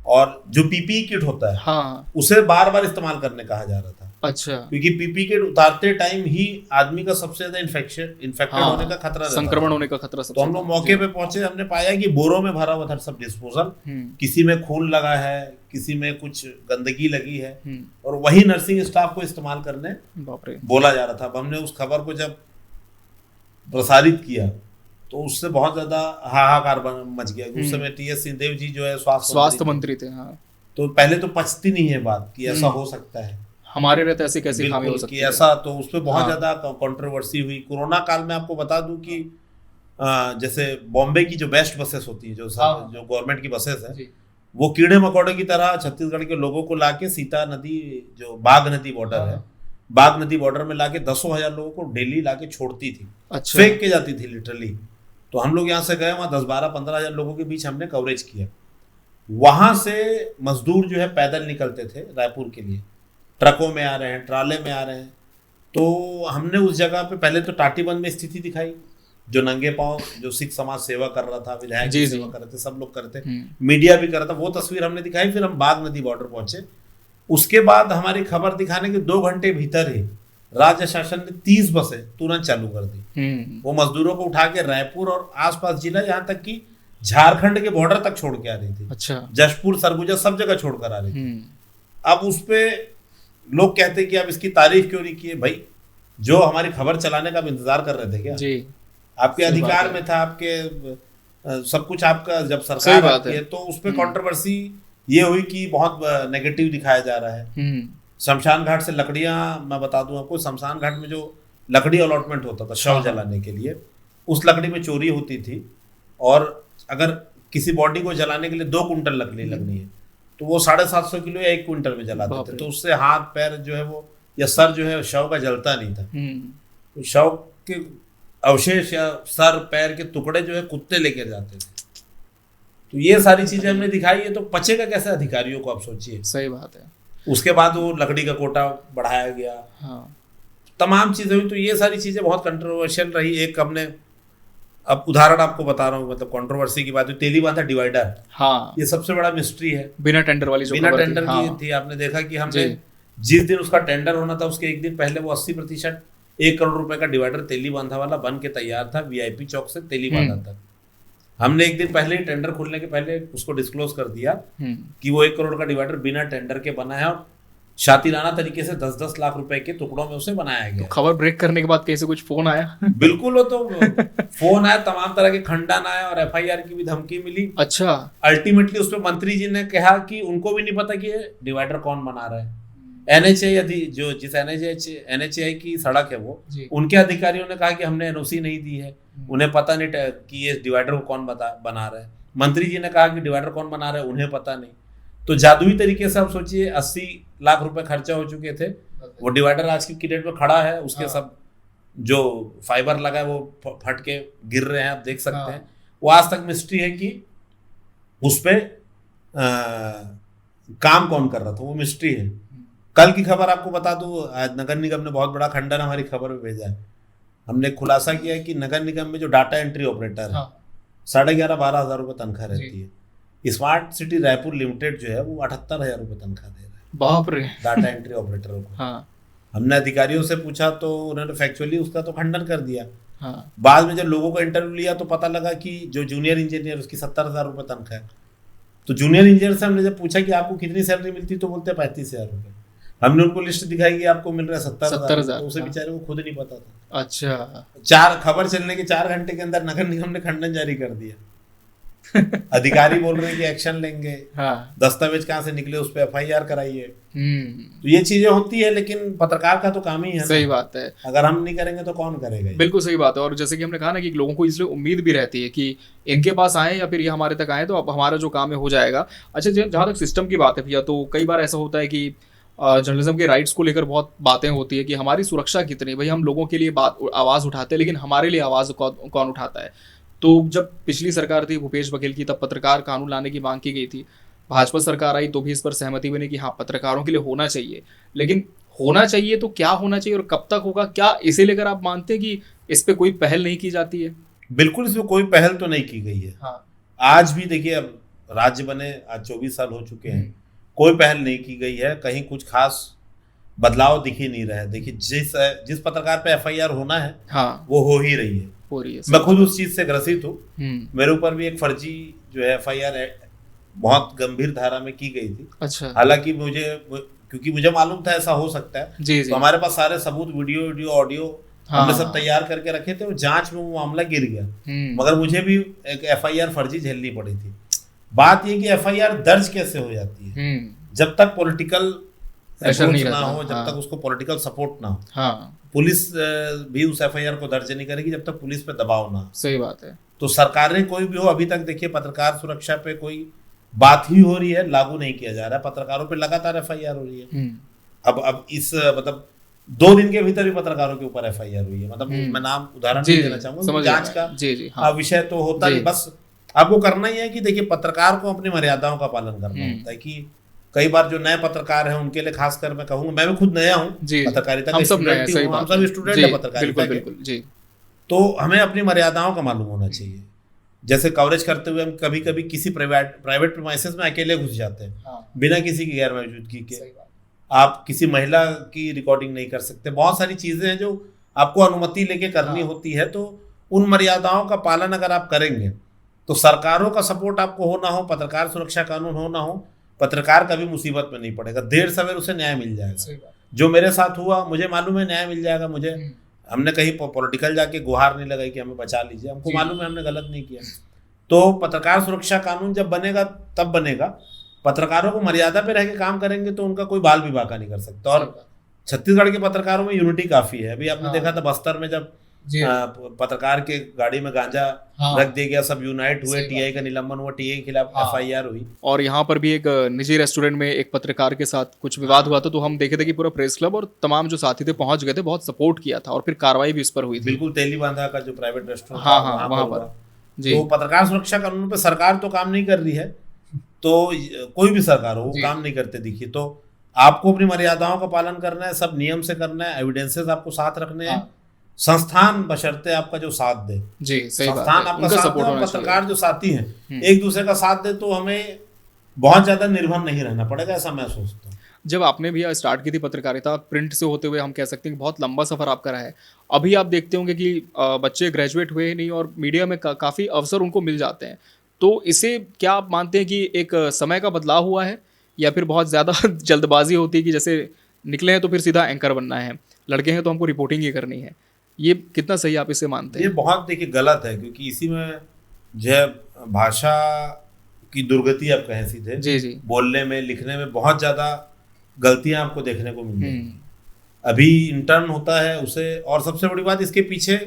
और जो पीपीई किट होता है हाँ, उसे बार बार इस्तेमाल करने कहा जा रहा था। अच्छा, क्योंकि पीपीई किट उतारते टाइम ही आदमी का सबसे ज्यादा इन्फेक्टेड होने का खतरा रहता, संक्रमण होने का खतरा। तो हम लोग मौके पे पहुंचे, हमने पाया कि बोरों में भरा हुआ था सब डिस्पोजल, किसी में खून लगा है, किसी में कुछ गंदगी लगी है, और वही नर्सिंग स्टाफ को इस्तेमाल करने बोला जा रहा था। अब हमने उस खबर को जब प्रसारित किया तो उससे बहुत ज्यादा हाहाकार मच गया। उस समय टीएस सिंहदेव जी जो है स्वास्थ्य मंत्री थे, हाँ। तो पहले तो पचती नहीं है बात कि ऐसा हो सकता है, हमारे रहते ऐसे कैसे खामी हो सकती है ऐसा, तो उस पर बहुत ज्यादा कंट्रोवर्सी हुई। कोरोना काल में आपको बता दूं कि जैसे बॉम्बे की जो बेस्ट बसेस होती है, जो गवर्नमेंट की बसेस है, वो कीड़े मकोड़े की तरह छत्तीसगढ़ के लोगों को लाके सीता नदी, जो बाघ नदी बॉर्डर है, बाघ नदी बॉर्डर में लाके 10,000 लोगों को डेली लाके छोड़ती थी। अच्छा। फेंक के जाती थी लिटरली। तो हम लोग यहाँ से गए, वहाँ 10-12-15,000 लोगों के बीच हमने कवरेज किया। वहां से मजदूर जो है पैदल निकलते थे रायपुर के लिए, ट्रकों में आ रहे हैं, ट्राले में आ रहे हैं। तो हमने उस जगह पे पहले तो टाटीबंद में स्थिति दिखाई, जो नंगे पांव जो सिख समाज सेवा कर रहा था, विधायक सेवा कर रहे थे, सब लोग करते, मीडिया भी कर रहा था, वो तस्वीर हमने दिखाई। फिर हम बाघ नदी बॉर्डर पहुंचे। उसके बाद हमारी खबर दिखाने के 2 घंटे भीतर ही राज्य शासन ने 30 बसें तुरंत चालू कर दी। वो मजदूरों को उठा के रायपुर और आसपास जिला, यहाँ तक कि झारखंड के बॉर्डर तक छोड़ के आ रही थी। अच्छा। जशपुर, सरगुजा, सब जगह छोड़कर आ रही थी। अब उस पे लोग कहते कि अब इसकी तारीफ क्यों नहीं किए? भाई, जो हमारी खबर चलाने का इंतजार कर रहे थे क्या? जी, आपके अधिकार में था, आपके सब कुछ आपका, जब सरकार आती है तो उस पर कंट्रोवर्सी ये हुई कि बहुत नेगेटिव दिखाया जा रहा है। शमशान घाट से लकड़ियां, मैं बता दूं आपको, शमशान घाट में जो लकड़ी अलॉटमेंट होता था शव जलाने के लिए, उस लकड़ी में चोरी होती थी, और अगर किसी बॉडी को जलाने के लिए 2 कुंटल लकड़ी लगनी है तो वो 750 किलो या 1 क्विंटल में जलाते थे। तो उससे हाथ पैर जो है वो, या सर जो है शव का जलता नहीं था। तो शव के अवशेष या सर पैर के टुकड़े जो है कुत्ते लेके जाते थे। तो ये सारी चीजें हमने दिखाई है, तो पचेगा कैसे अधिकारियों को, आप सोचिए। सही बात है। उसके बाद वो लकड़ी का कोटा बढ़ाया गया, तमाम चीजें हुई। तो ये सारी चीजें बहुत कंट्रोवर्शियल रही। एक हमने, अब उदाहरण आपको बता रहा हूँ, मतलब कंट्रोवर्सी की बात हुई, तेलीबांधा डिवाइडर, हाँ, ये सबसे बड़ा मिस्ट्री है। बिना टेंडर वाली, बिना टेंडर की थी। आपने देखा कि हमने जिस दिन उसका टेंडर होना था उसके एक दिन पहले वो 80% 1 करोड़ रुपए का डिवाइडर तेलीबांधा वाला बन के तैयार था, वीआईपी चौक से तेलीबांधा तक। हमने एक दिन पहले ही, टेंडर खुलने के पहले उसको डिस्क्लोज कर दिया कि वो 1 करोड़ का डिवाइडर बिना टेंडर के बना है, और शातिराना तरीके से 10-10 लाख रुपए के टुकड़ों में उसे बनाया गया। तो खबर ब्रेक करने के बाद कैसे कुछ फोन आया? बिल्कुल, वो तो फोन आया, तमाम तरह के खंडन आया, और एफआईआर की भी धमकी मिली। अच्छा। अल्टीमेटली उस पर मंत्री जी ने कहा कि उनको भी नहीं पता कि ये डिवाइडर कौन बना रहा है। एनएचए जो जिस एनएचए की सड़क है वो, उनके अधिकारियों ने कहा कि हमने एनओसी नहीं दी है, उन्हें पता नहीं कि ये डिवाइडर को कौन बना रहा है। मंत्री जी ने कहा कि डिवाइडर कौन बना रहा है, उन्हें पता नहीं। तो जादुई तरीके से आप सोचिए 80 लाख रुपए खर्चा हो चुके थे, वो डिवाइडर आज की डेट में खड़ा है, उसके सब जो फाइबर लगा है वो फट के गिर रहे हैं, आप देख सकते हैं। वो आज तक मिस्ट्री है कि उस पे काम कौन कर रहा था, वो मिस्ट्री है। कल की खबर आपको बता दूं, आज नगर निगम ने बहुत बड़ा खंडन हमारी खबर में भेजा है। हमने खुलासा किया है कि नगर निगम में जो डाटा एंट्री ऑपरेटर है, 11,500-12 हजार रुपये तनख्वाह रहती है। स्मार्ट सिटी रायपुर लिमिटेड जो है वो 78,000 रुपये तनख्वाह दे रहा है, बाप रे, डाटा एंट्री ऑपरेटरों को। हमने अधिकारियों से पूछा तो उन्होंने फैक्चुअली उसका तो खंडन कर दिया। बाद में जब लोगों को इंटरव्यू लिया तो पता लगा कि जो जूनियर इंजीनियर उसकी 70,000 रुपये तनख्वाह है। तो जूनियर इंजीनियर से हमने जब पूछा कि आपको कितनी सैलरी मिलती, तो बोलते 35,000 रुपये। हमने उनको लिस्ट दिखाई कि आपको मिल रहा है 70,000, तो उसे बेचारे को खुद नहीं पता था। अच्छा, खबर चलने के 4 घंटे के अंदर नगर निगम ने खंडन जारी कर दिया। अधिकारी बोल रहे हैं कि एक्शन लेंगे, दस्तावेज कहाँ से निकले उस पर FIR कराइए। तो ये चीजें होती है, लेकिन पत्रकार का तो काम ही है। सही बात है, अगर हम नहीं करेंगे तो कौन करेगा। बिल्कुल सही बात है। और जैसे कि हमने कहा ना कि लोगों को इसलिए उम्मीद भी रहती है कि इनके पास आए या फिर ये हमारे तक आए तो अब हमारा जो काम है हो जाएगा। अच्छा, जहाँ तक सिस्टम की बात है भैया, तो कई बार ऐसा होता है कि जर्नलिज्म के राइट्स को लेकर बहुत बातें होती है कि हमारी सुरक्षा कितनी, भाई हम लोगों के लिए आवाज़ उठाते हैं, लेकिन हमारे लिए आवाज़ कौन उठाता है। तो जब पिछली सरकार थी भूपेश बघेल की, तब पत्रकार कानून लाने की मांग की गई थी। भाजपा सरकार आई तो भी इस पर सहमति बनी कि हाँ पत्रकारों के लिए होना चाहिए, लेकिन होना चाहिए तो क्या होना चाहिए और कब तक होगा, क्या इसे लेकर आप मानते हैं कि इस पे कोई पहल नहीं की जाती है? बिल्कुल, इसमें कोई पहल तो नहीं की गई है। आज भी देखिए, अब राज्य बने आज 24 साल हो चुके हैं, कोई पहल नहीं की गई है, कहीं कुछ खास बदलाव दिख ही नहीं रहा है। देखिए, जिस पत्रकार पे FIR होना है वो हो ही रही है। मैं खुद उस चीज से ग्रसित हूँ। मेरे ऊपर भी एक फर्जी जो है FIR बहुत गंभीर धारा में की गई थी। अच्छा। हालांकि क्योंकि मुझे मालूम था ऐसा हो सकता है, तो हमारे पास सारे सबूत, वीडियो ऑडियो हमने सब तैयार करके रखे थे, और जांच में वो मामला गिर गया। मगर मुझे भी एक FIR फर्जी झेलनी पड़ी थी। बात ये कि FIR दर्ज कैसे हो जाती है, जब तक पॉलिटिकल अप्रोच ना हो, जब तक उसको पॉलिटिकल सपोर्ट ना हो। पुलिस भी उस FIR को दर्ज नहीं करेगी जब तक पुलिस पे दबाव ना हो। सही बात है। तो सरकारें कोई भी हो, अभी तक देखिए पत्रकार सुरक्षा पे कोई बात ही हो रही है, लागू नहीं किया जा रहा है। पत्रकारों पे लगातार FIR हो रही है। अब इस मतलब 2 दिन के भीतर भी पत्रकारों के ऊपर FIR हुई है। मतलब मैं नाम उदाहरण नहीं देना चाहूंगा, जांच का विषय तो होता नहीं। बस आपको करना ही है कि देखिए, पत्रकार को अपनी मर्यादाओं का पालन करना होता है। कि कई बार जो नए पत्रकार हैं उनके लिए खासकर मैं कहूँगा, मैं भी खुद नया हूँ पत्रकारिता का, स्टूडेंट है पत्रकारिता के, तो हमें अपनी मर्यादाओं का मालूम होना चाहिए। जैसे कवरेज करते हुए हम कभी कभी किसी प्राइवेट प्रीमाइसेस में अकेले घुस जाते हैं, बिना किसी की गैर मौजूदगी के। आप किसी महिला की रिकॉर्डिंग नहीं कर सकते। बहुत सारी चीजें हैं जो आपको अनुमति लेके करनी होती है। तो उन मर्यादाओं का पालन अगर आप करेंगे तो सरकारों का सपोर्ट आपको होना हो, पत्रकार सुरक्षा कानून होना हो, पत्रकार कभी मुसीबत में नहीं पड़ेगा। देर सवेर उसे न्याय मिल जाएगा। जो मेरे साथ हुआ, मुझे मालूम है न्याय मिल जाएगा मुझे। हमने कहीं पॉलिटिकल जाके गुहार नहीं लगाई कि हमें बचा लीजिए, हमको मालूम है हमने गलत नहीं किया। तो पत्रकार सुरक्षा कानून जब बनेगा तब बनेगा। पत्रकारों को मर्यादा पे रह के काम करेंगे तो उनका कोई बाल भी बाका नहीं कर सकता। और छत्तीसगढ़ के पत्रकारों में यूनिटी काफी है। अभी आपने देखा था बस्तर में जब पत्रकार के गाड़ी में गांजा रख दिया गया, सब यूनाइट हुए, TI का निलंबन हुआ, TI के खिलाफ FIR हुई। और यहाँ पर भी एक निजी रेस्टोरेंट में एक पत्रकार के साथ कुछ विवाद हुआ था, तो हम देखे थे कि पूरा प्रेस क्लब और तमाम जो साथी थे पहुंच गए थे, बहुत सपोर्ट किया था और फिर कार्रवाई भी इस पर हुई थी। बिल्कुल, तेलीबांधा का जो प्राइवेट रेस्टोरेंट वहाँ पर। तो पत्रकार सुरक्षा कानून पे सरकार तो काम नहीं कर रही है, तो कोई भी सरकार हो वो काम नहीं करते दिखी। तो आपको अपनी मर्यादाओं का पालन करना है, सब नियम से करना है, एविडेंसेस आपको साथ रखने हैं। संस्थान बशर्ते आपका जो साथ दे, संस्थान आपका साथ दे, और पत्रकार जो साथी हैं एक दूसरे का साथ दे, तो हमें बहुत ज्यादा निर्भर नहीं रहना पड़ेगा, ऐसा मैं सोचता हूँ। जब आपने भी स्टार्ट की थी पत्रकारिता, प्रिंट से होते हुए हम कह सकते हैं कि बहुत लंबा सफर आपका रहा है। अभी आप देखते होंगे कि बच्चे ग्रेजुएट हुए नहीं और मीडिया में काफ़ी अवसर उनको मिल जाते हैं। तो इसे क्या आप मानते हैं कि एक समय का बदलाव हुआ है, या फिर बहुत ज़्यादा जल्दबाजी होती है कि जैसे निकले हैं तो फिर सीधा एंकर बनना है, लड़के हैं तो हमको रिपोर्टिंग ही करनी है? ये कितना सही आप इसे मानते हैं? ये बहुत देखिए गलत है, क्योंकि इसी में जो है भाषा की दुर्गति आप कहें सीधे, जी, बोलने में लिखने में बहुत ज़्यादा गलतियां आपको देखने को मिल जाएंगी। अभी इंटर्न होता है उसे, और सबसे बड़ी बात इसके पीछे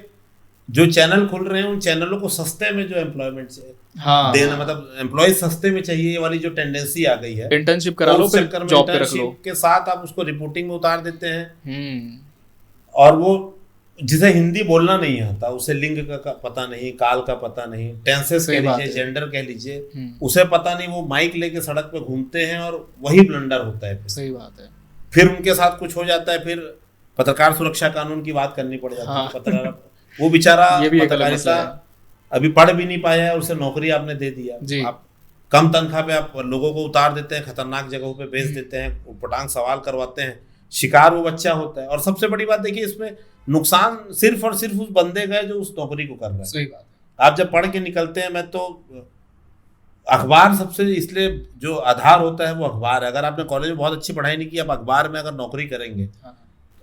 जो चैनल खुल रहे हैं उन चैनलों को सस्ते में जो एम्प्लॉयमेंट देना, मतलब एम्प्लॉय सस्ते में चाहिए, ये वाली जो टेंडेंसी आ गई है, इंटर्नशिप करा लो फिर जॉब पे रख लो के साथ आप उसको रिपोर्टिंग में उतार देते हैं। और वो जिसे हिंदी बोलना नहीं आता, उसे लिंग का पता नहीं, काल का पता नहीं, टेंसेस कह लीजिए, जेंडर कह लीजिए, उसे पता नहीं, वो माइक लेके सड़क पे घूमते हैं और वही ब्लंडर होता है। सही बात है। फिर उनके साथ कुछ हो जाता है, फिर पत्रकार सुरक्षा कानून की बात करनी पड़ जाती है। पत्रकार वो बेचारा पत्रकारिता अभी पढ़ भी नहीं पाया है, उसे नौकरी आपने दे दिया, आप कम तनख्वाह पे आप लोगों को उतार देते हैं, खतरनाक जगहों पे भेज देते हैं, उटपटांग सवाल करवाते हैं, शिकार वो बच्चा होता है। और सबसे बड़ी बात देखिए, इसमें नुकसान सिर्फ और सिर्फ उस बंदे का है जो उस नौकरी को कर रहा है। सही बात है। आप जब पढ़ के निकलते हैं, मैं तो अखबार सबसे, इसलिए जो आधार होता है वो अखबार है। अगर आपने कॉलेज में बहुत अच्छी पढ़ाई नहीं की, आप अखबार में अगर नौकरी करेंगे,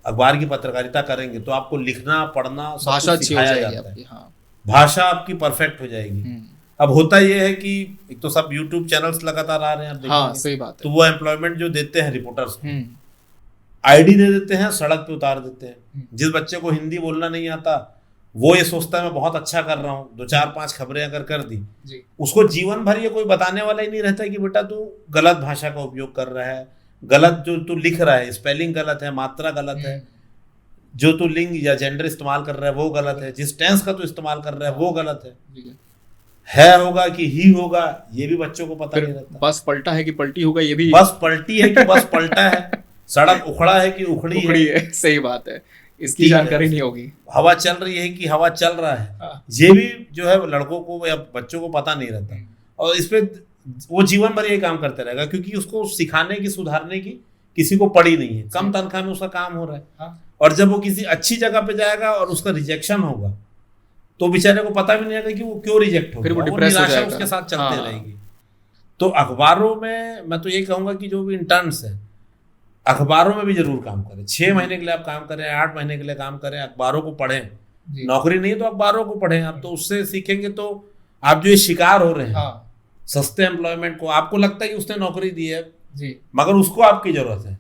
अखबार की पत्रकारिता करेंगे, तो आपको लिखना पढ़ना सब कुछ सिखाया जाता है, भाषा आपकी परफेक्ट हो जाएगी। अब होता यह है कि एक तो सब यूट्यूब चैनल्स लगातार आ रहे हैं, आप देखेंगे, सही बात है। तो वो एम्प्लॉयमेंट जो देते हैं रिपोर्टर्स को, आईडी दे देते हैं, सड़क पे उतार देते हैं। जिस बच्चे को हिंदी बोलना नहीं आता, वो ये सोचता है मैं बहुत अच्छा कर रहा हूँ, 2-4-5 खबरें अगर कर दी, उसको जीवन भर ये कोई बताने वाला ही नहीं रहता कि बेटा तू गलत भाषा का उपयोग कर रहा है, गलत जो तू लिख रहा है, स्पेलिंग गलत है, मात्रा गलत है, जो तू लिंग या जेंडर इस्तेमाल कर रहा है वो गलत है, जिस टेंस का तू इस्तेमाल कर रहा है वो गलत है होगा कि ही होगा, ये भी बच्चों को पता नहीं रहता। बस पलटा है कि पलटी होगा, ये भी बस पलटी है कि बस पलटा है, सड़क उखड़ा है कि उखड़ी है। सही बात है, इसकी जानकारी नहीं होगी। हवा चल रही है कि हवा चल रहा है, ये भी जो है लड़कों को या बच्चों को पता नहीं रहता। और इस पे वो जीवन भर ये काम करते रहेगा, क्योंकि उसको सिखाने की, सुधारने की किसी को पड़ी नहीं है, कम तनख्वाह में उसका काम हो रहा है। और जब वो किसी अच्छी जगह पे जाएगा और उसका रिजेक्शन होगा, तो बेचारे को पता भी नहीं आएगा कि वो क्यों रिजेक्ट हो गया, वो निराशा उसके साथ चलते रहेगी। तो अखबारों में मैं तो ये कहूंगा कि जो भी इंटर्न्स है, अखबारों में भी जरूर काम करें। 6 महीने के लिए आप काम करें, 8 महीने के लिए काम करें, अखबारों को पढ़ें। नौकरी नहीं है तो अखबारों को पढ़ें आप, तो उससे सीखेंगे। तो आप जो ये शिकार हो रहे हैं सस्ते एम्प्लॉयमेंट को, आपको लगता है कि उसने नौकरी दी है, मगर उसको आपकी जरूरत है।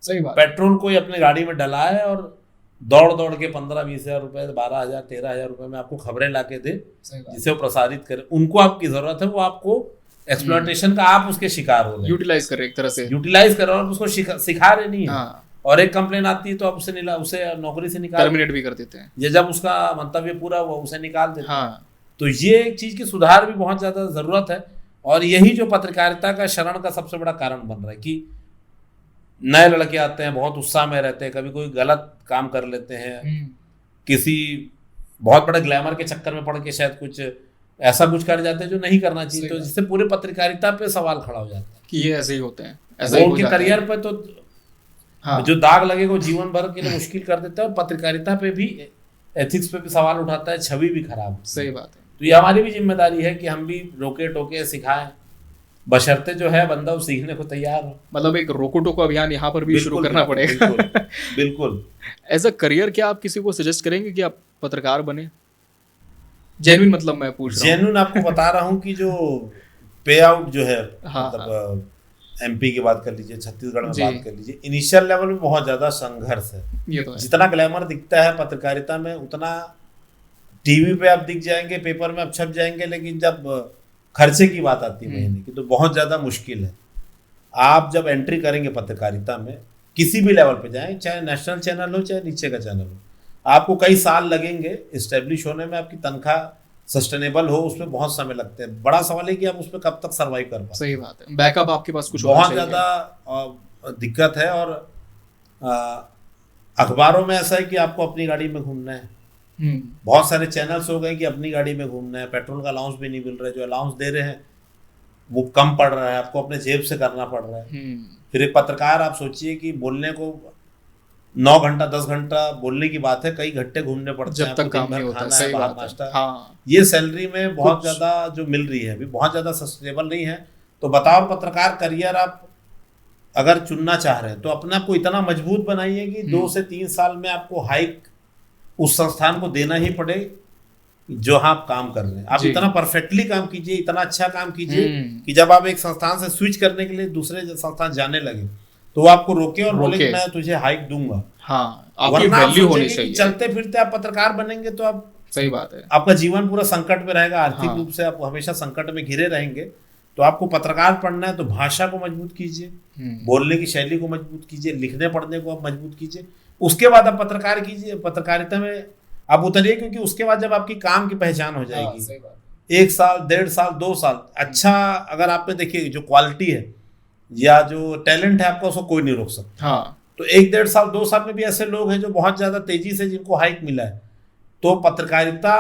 सही बात। पेट्रोल कोई अपने गाड़ी में डला है और दौड़ के 15-20 हजार रुपए, 12,000-13,000 रुपए में आपको खबरें ला के दे, जिसे वो प्रसारित करे, उनको आपकी जरूरत है, वो आपको एक्सप्लॉयटेशन का आप उसके शिकार हो रहे हैं, यूटिलाइज कर रहे, एक तरह से यूटिलाइज कर रहे हैं और उसको सिखा रहे नहीं है। और एक कंप्लेन आती है तो आप उसे नौकरी से निकाल, टर्मिनेट भी कर देते हैं, या जब उसका मंतव्य पूरा हुआ उसे निकाल देते हैं। तो ये एक चीज की सुधार भी बहुत ज्यादा जरूरत है। और यही जो पत्रकारिता का शरण का सबसे बड़ा कारण बन रहा है कि नए लड़के आते हैं, बहुत उत्साह में रहते हैं, कभी कोई गलत काम कर लेते हैं, किसी बहुत बड़े ग्लैमर के चक्कर में पड़ के शायद कुछ ऐसा कुछ कर जाते हैं जो नहीं करना चाहिए, तो जिससे पूरे पत्रकारिता पे सवाल खड़ा हो जाता है कि ये ऐसे ही होते हैं, ऐसा उनके करियर पे तो जो दाग लगेगा वो जीवन भर के लिए मुश्किल कर देता है। और पत्रकारिता पे भी, एथिक्स पे भी सवाल उठाता है, छवि भी खराब। सही बात है। तो ये हमारी भी जिम्मेदारी है कि हम भी रोके टोके सिखाएं, बशर्ते जो है बंदा वो सीखने को तैयार हो। मतलब एक रोको टोको अभियान यहाँ पर भी शुरू करना पड़ेगा। बिल्कुल। एज अ करियर क्या आप किसी को सजेस्ट करेंगे कि आप पत्रकार बने? जेन्युइन, मतलब मैं पूछ रहा हूँ, जेन्युइन आपको बता रहा हूँ कि जो पे आउट जो है, मतलब एमपी की बात कर लीजिए, छत्तीसगढ़ में बात कर लीजिए, इनिशियल लेवल में बहुत ज्यादा संघर्ष है। ये तो है। जितना ग्लैमर दिखता है पत्रकारिता में, उतना टीवी पे आप दिख जाएंगे, पेपर में आप छप जाएंगे, लेकिन जब खर्चे की बात आती है महीने की, तो बहुत ज्यादा मुश्किल है। आप जब एंट्री करेंगे पत्रकारिता में, किसी भी लेवल पे जाएं, चाहे नेशनल चैनल हो चाहे नीचे का चैनल हो, आपको कई साल लगेंगे इस्टेब्लिश होने में, आपकी तनख्वाह सस्टेनेबल हो, उसमें बहुत समय लगते हैं। बड़ा सवाल है कि आप उसमें कब तक सर्वाइव कर पाए। सही बात है, बैकअप आपके पास कुछ बहुत ज्यादा दिक्कत है। और अखबारों में ऐसा है कि आपको अपनी गाड़ी में घूमना है, बहुत सारे चैनल्स हो गए कि अपनी गाड़ी में घूमना है, पेट्रोल का अलाउंस भी नहीं मिल रहा है, जो अलाउंस दे रहे हैं वो कम पड़ रहा है, आपको अपने जेब से करना पड़ रहा है। फिर एक पत्रकार, आप सोचिए कि बोलने को 9 घंटा 10 घंटा बोलने की बात है, कई घंटे घूमने पड़ते हैं, जब तक काम नहीं होता, सही बात है। हाँ। ये सैलरी में बहुत ज्यादा जो मिल रही है अभी, बहुत ज्यादा सस्टेनेबल नहीं है। तो बताओ, पत्रकार करियर आप अगर चुनना चाह रहे हैं तो अपने आप को इतना मजबूत बनाइए कि 2 से 3 साल में आपको हाइक उस संस्थान को देना ही पड़े जो आप काम कर रहे हैं। आप इतना परफेक्टली काम कीजिए, इतना अच्छा काम कीजिए कि जब आप एक संस्थान से स्विच करने के लिए दूसरे संस्थान जाने लगे तो वो आपको रोके और बोले रोके। कि मैं तुझे हाइक दूंगा। हाँ, आपकी वरना आप वैल्यू होनी सोचेंगे कि चाहिए। चलते फिरते आप पत्रकार बनेंगे तो आप, सही बात है। आपका जीवन पूरा संकट में रहेगा, आर्थिक हाँ। रूप से आप हमेशा संकट में घिरे रहेंगे। तो आपको पत्रकार पढ़ना है तो भाषा को मजबूत कीजिए, बोलने की शैली को मजबूत कीजिए, लिखने पढ़ने को आप मजबूत कीजिए, उसके बाद आप पत्रकार कीजिए, पत्रकारिता में आप उतरिए। क्योंकि उसके बाद जब आपकी काम की पहचान हो जाएगी, सही बात 1 साल 1.5 साल 2 साल अच्छा अगर आप में देखिए जो क्वालिटी है या जो टैलेंट है आपका, उसको कोई नहीं रोक सकता। हाँ, तो 1 1.5 साल 2 साल में भी ऐसे लोग हैं जो बहुत ज्यादा तेजी से जिनको हाइक मिला है। तो पत्रकारिता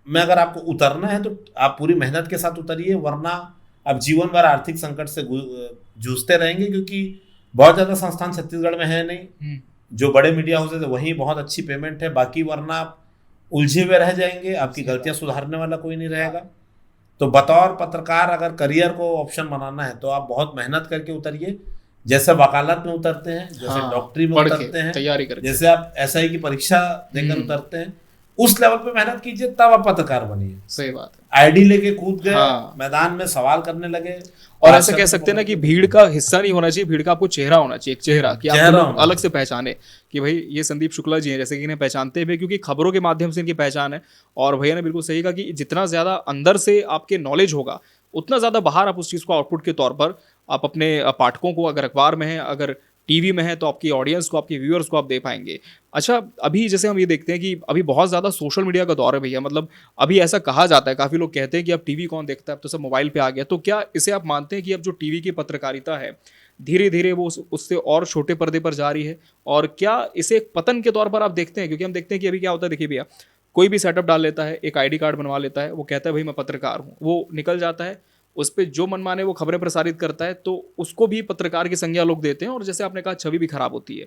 में अगर आपको उतरना है तो आप पूरी मेहनत के साथ उतरिए, वरना आप जीवन भर आर्थिक संकट से जूझते रहेंगे। क्योंकि बहुत ज्यादा संस्थान छत्तीसगढ़ में है नहीं, जो बड़े मीडिया हाउसेज है वहीं बहुत अच्छी पेमेंट है, बाकी वरना आप उलझे हुए रह जाएंगे, आपकी गलतियां सुधारने वाला कोई नहीं रहेगा। तो बतौर पत्रकार अगर करियर को ऑप्शन बनाना है तो आप बहुत मेहनत करके उतरिए, जैसे वकालत में उतरते हैं, जैसे हाँ, डॉक्टरी में पढ़ के, उतरते हैं, तैयारी करके। जैसे आप एसआई की परीक्षा देकर उतरते हैं, उस लेवल पे मेहनत कीजिए, तब आप पत्रकार बनिए। सही बात है। आईडी लेके कूद गए, हाँ। मैदान में सवाल करने लगे, और ऐसा कह सकते हैं ना कि भीड़ का हिस्सा नहीं होना चाहिए, भीड़ का आपको चेहरा होना चाहिए, एक चेहरा कि आप लोग अलग से पहचाने कि भाई ये संदीप शुक्ला जी हैं, जैसे कि इन्हें पहचानते हैं क्योंकि खबरों के माध्यम से इनकी पहचान है। और भैया ने बिल्कुल सही कहा कि जितना ज्यादा अंदर से आपके नॉलेज होगा, उतना ज्यादा बाहर आप उस चीज को आउटपुट के तौर पर आप अपने पाठकों को, अगर अखबार में है, अगर टीवी में है, तो आपकी ऑडियंस को, आपके व्यूअर्स को आप दे पाएंगे। अच्छा, अभी जैसे हम ये देखते हैं कि अभी बहुत ज़्यादा सोशल मीडिया का दौर है भैया, मतलब अभी ऐसा कहा जाता है, काफ़ी लोग कहते हैं कि अब टीवी कौन देखता है, अब तो सब मोबाइल पे आ गया। तो क्या इसे आप मानते हैं कि अब जो टीवी की पत्रकारिता है धीरे धीरे वो उससे और छोटे पर्दे पर जा रही है? और क्या इसे एक पतन के तौर पर आप देखते हैं? क्योंकि हम देखते हैं कि अभी क्या होता है, देखिए भैया, कोई भी सेटअप डाल लेता है, एक आईडी कार्ड बनवा लेता है, वो कहता है भाई मैं पत्रकार हूँ, वो निकल जाता है, उस पर जो मन माने वो खबरें प्रसारित करता है, तो उसको भी पत्रकार की संज्ञा लोग देते हैं, और जैसे आपने कहा छवि भी खराब होती है।